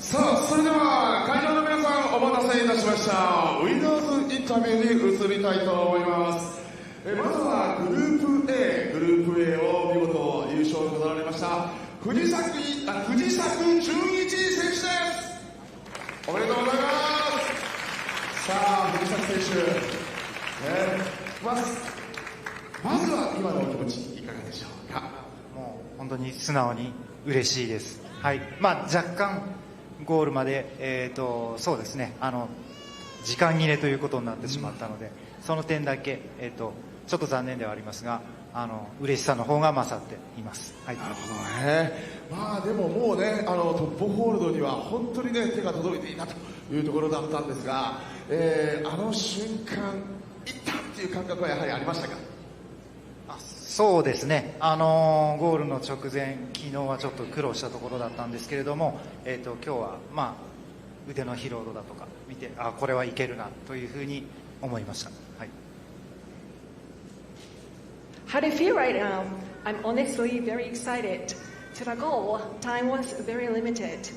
さあ、それでは会場の皆さんお待たせいたしました。ウィナーズインタビューに移りたいと思います。まずはグループ A を見事優勝を飾られました藤崎純一選手です。おめでとうございます。さあ、藤崎選手、まずは今のお気持ちいかがでしょうか。もう本当に素直に嬉しいです。はい。若干ゴールまで、そうですね、時間切れということになってしまったので、その点だけ、ちょっと残念ではありますが、嬉しさの方が勝っています。はい。なるほどね。でももうね、トップホールドには本当にね、手が届いていたというところだったんですが、あの瞬間、いったっていう感覚はやはりありましたか。そうですね、ゴールの直前、昨日はちょっと苦労したところだったんですけれども、今日は、腕の疲労度だとか見て、これはいけるなというふうに思いました。はい。How do you feel right now? I'm honestly very excited. To the goal, time was very limited.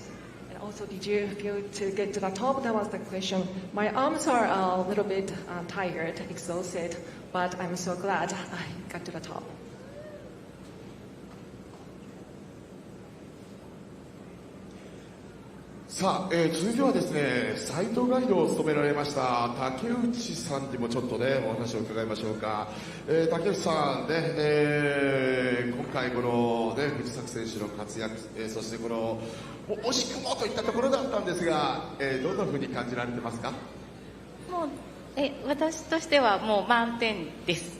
And also, did you feel to get to the top? That was the question. My arms are a little bit tired, exhausted, but I'm so glad I got to the top. さあ、続いてはですね、サイトガイドを務められました竹内さんにもちょっとね、お話を伺いましょうか。竹内さんね、今回このね、藤崎選手の活躍、そしてこの、惜しくもといったところだったんですが、どんなふうに感じられてますか。もう私としてはもう満点です。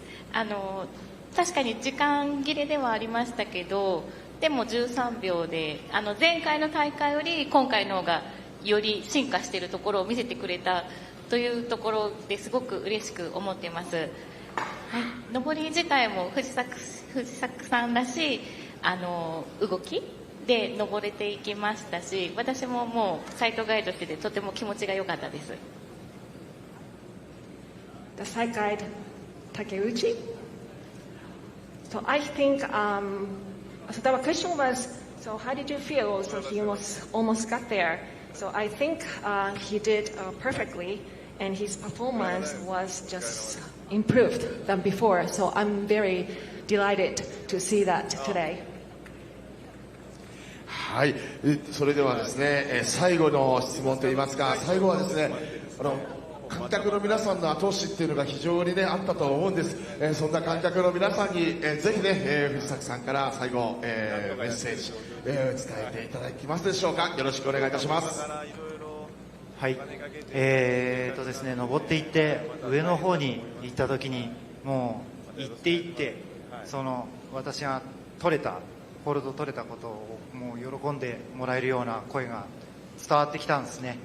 確かに時間切れではありましたけど、でも13秒で前回の大会より今回の方がより進化しているところを見せてくれたというところですごく嬉しく思っています。はい、上り自体も藤崎さんらしい動きで登れていきましたし、私ももうサイトガイドしててとても気持ちが良かったです。The site guide Takeuchi. So I think so the question was, so how did you feel? So he was almost got there. So I think he did perfectly, and his performance was just improved than before. So I'm very delighted to see that today. はい、それではですね、最後の質問といいますか、最後はですね、観客の皆さんの後押しっていうのが非常にねあったと思うんです。そんな観客の皆さんに、ぜひね、藤崎さんから最後、メッセージ、伝えていただきますでしょうか。よろしくお願いいたします。はい。ですね、登っていって上の方に行った時にもう行っていって私がホールド取れたことをもう喜んでもらえるような声が伝わってきたんですね。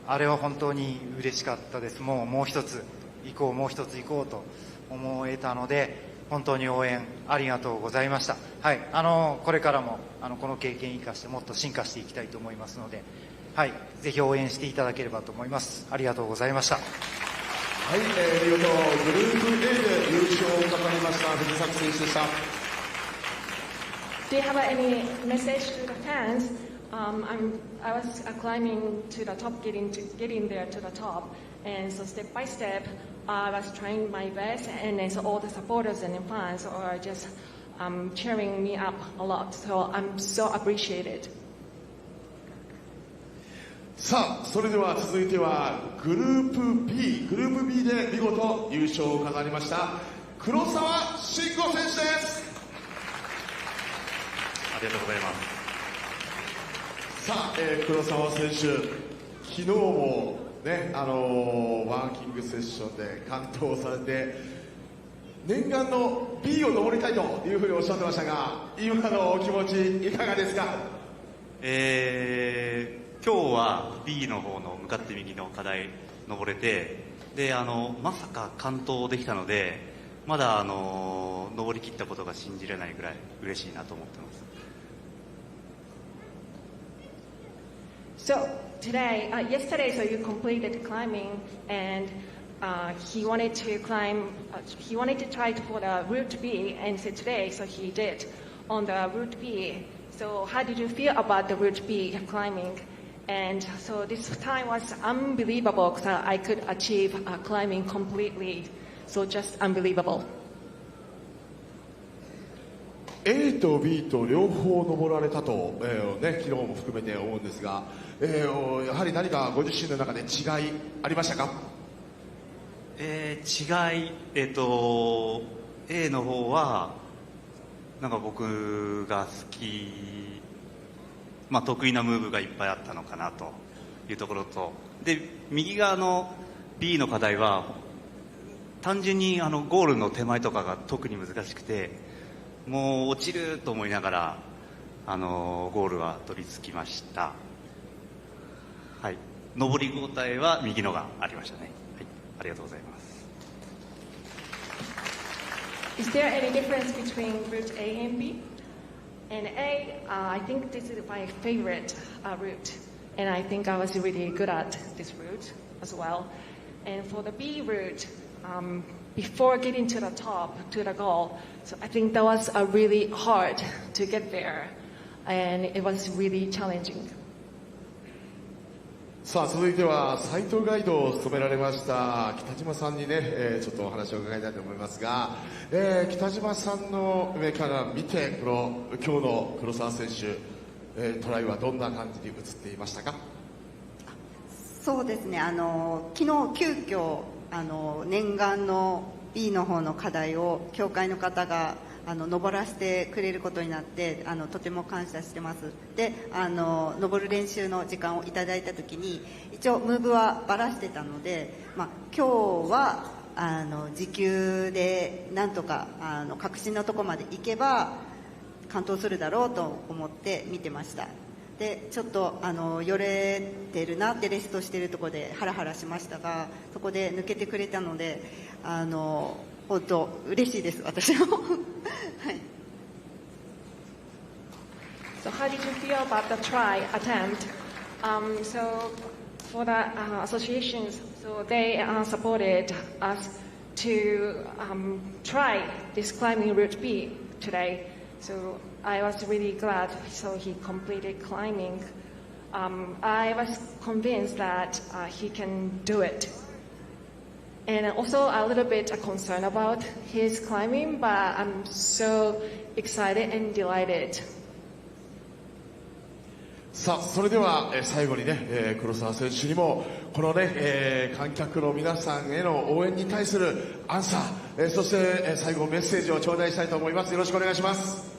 あれは本当に嬉しかったです。もう一つ行こうと思えたので、本当に応援ありがとうございました。はい、これからもこの経験を生かしてもっと進化していきたいと思いますので、はい、ぜひ応援していただければと思います。ありがとうございました。はい、見事グループ A で優勝を飾りました藤崎選手でした。Do you have any message to the fans? I was climbing to the top, getting there to the top, and so step by step, I was trying my best, and then so all the supporters and fans are just cheering me up a lot. So I'm so appreciated. さあ、それでは続いてはグループ B で見事優勝を飾りました黒沢慎吾選手です。ありがとうございます。さあ、黒沢選手、昨日もね、ワーキングセッションで完登されて念願の B を登りたいというふうにおっしゃってましたが、今のお気持ちいかがですか。今日は B の方の向かって右の課題登れて、でまさか完登できたので、まだ登り切ったことが信じれないぐらい嬉しいなと思ってます。So today, yesterday, so you completed climbing, and he wanted to climb. He wanted to try for the route B, and so today, so he did on the route B. So how did you feel about the route B climbing? And so this time was unbelievable because I could achieve climbing completely. So just unbelievable. A と B と両方登られたと、昨日も含めて思うんですが、やはり何かご自身の中で違いありましたか？違い、A の方はなんか僕が好き、得意なムーブがいっぱいあったのかなというところと、で右側の B の課題は単純にゴールの手前とかが特に難しくて、もう落ちると思いながらゴールは取り付きました。はい、上り応えは右のがありましたね。はい、ありがとうございます。Is there any difference between route A and B? And A, I think this is my favorite route, and I think I was really good at this route as well. And for the B route, before getting to the top, to the goal, so I think that was really hard to get there, and it was really challenging. さあ続いては斉藤ガイドを務められました北島さんにね、ちょっとお話を伺いたいと思いますが、北島さんの上から見てこの今日の黒沢選手、トライはどんな感じに映っていましたか？そうですね、昨日急遽念願の B の方の課題を協会の方が登らせてくれることになってとても感謝してます。で登る練習の時間をいただいた時に一応ムーブはばらしてたので、今日は持久でなんとか確信のところまで行けば完登するだろうと思って見てました。でちょっとよれてるなってレストしてるところでハラハラしましたが、そこで抜けてくれたので本当嬉しいです私も。はい。So how did you feel about the try attempt? So for the associations, so they supported us to try this climbing route B today. So I was really glad. So he completed climbing. I was convinced that he can do it. And also a little bit concerned about his climbing, but I'm so excited and delighted. さあそれでは最後にね、黒沢選手にもこのね、観客の皆さんへの応援に対するアンサー、そして最後メッセージを頂戴したいと思います。よろしくお願いします。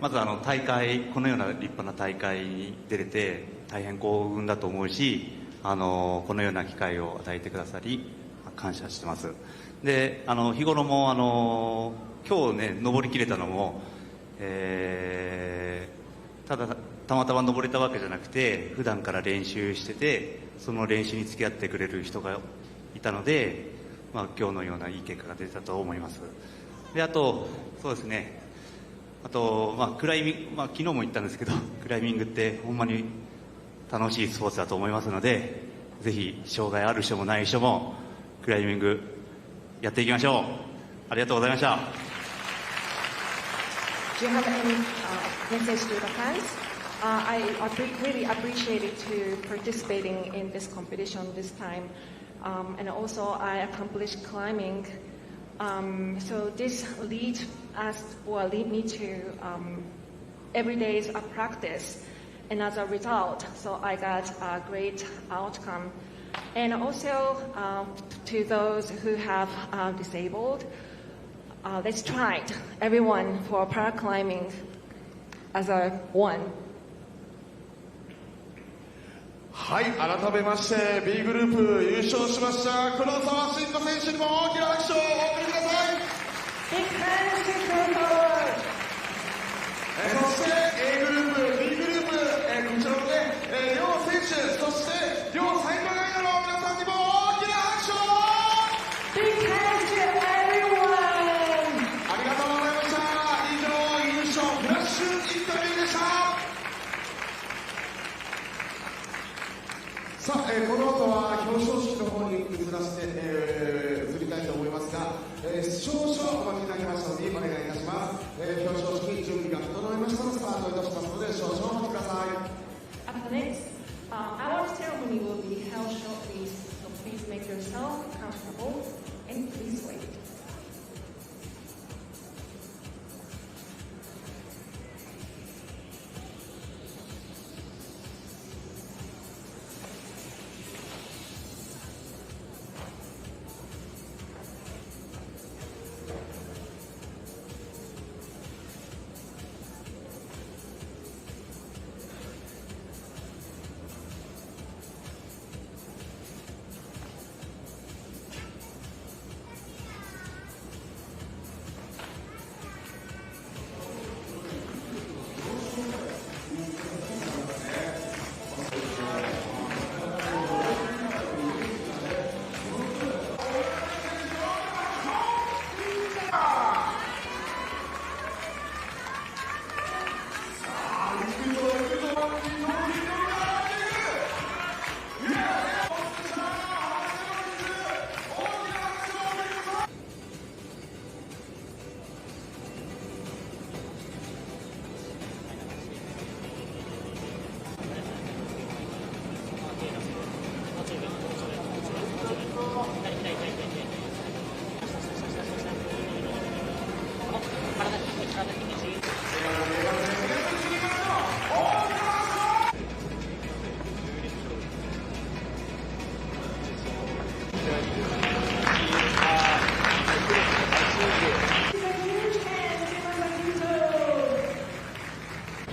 まず大会、このような立派な大会に出れて大変幸運だと思うし、このような機会を与えてくださり感謝してます。で日頃も今日ね登りきれたのも、たまたま登れたわけじゃなくて普段から練習しててその練習に付き合ってくれる人がいたので、今日のようないい結果が出たと思います。であとそうですね、あと、クライミング、昨日も言ったんですけどクライミングってほんまに楽しいスポーツだと思いますので、ぜひ障害ある人もない人もクライミングやっていきましょう。ありがとうございました。Do you have any message to the fans? I really appreciated to participating in this competition this time, and also I accomplished climbing. So this lead me to every day's practice. And as a result, so I got a great outcome. And also to those who have disabled, let's try it, everyone, for paraclimbing as a one. はい、改めまして B グループ優勝しました黒沢慎吾選手にも大きな拍手をお送りください。Big hands to Fukuoka. そして A グループ B グループ、こちらのね、両選手そして両サイドガイドの皆さんにも大きな拍手を。 Big hands to everyone. ありがとうございました。以上優勝フラッシュインタビューでした。さあ、この後は表彰式の方に移らせて、移りたいと思いますが、少々お待ちいただきましたのでお願いいたします。表彰式準備が整いましたらスタートいたしますので少々お待ちください。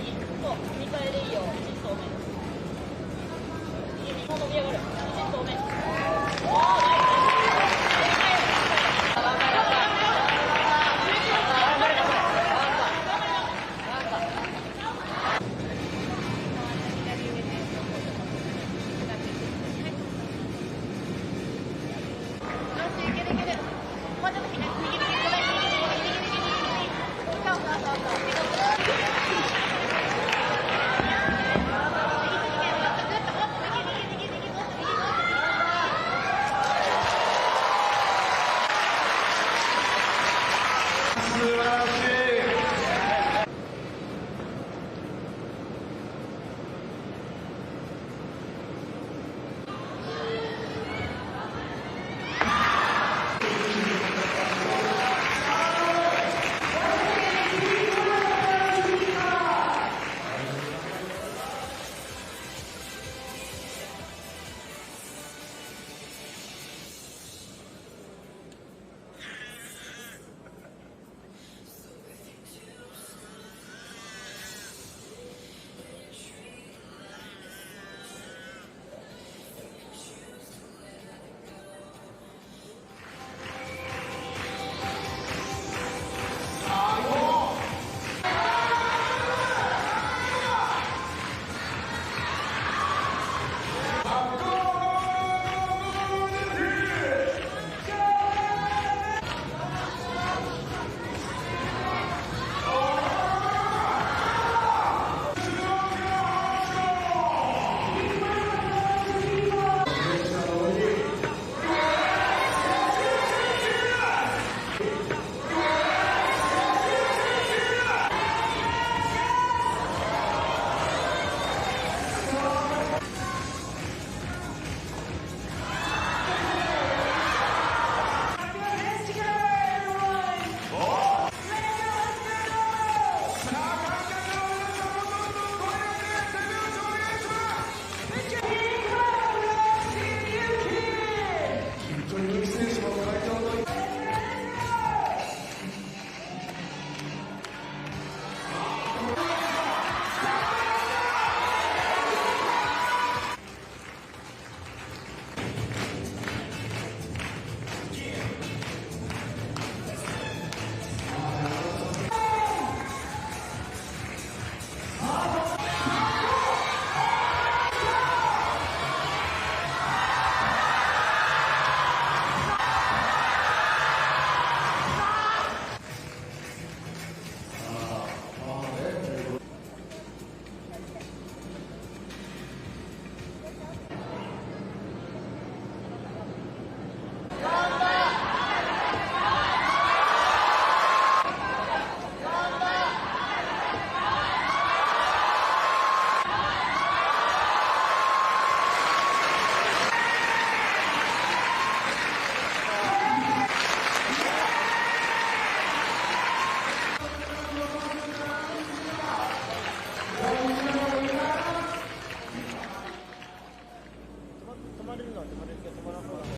そう見返でいいよ。1投目右も伸び上がる。1投目おーナイス。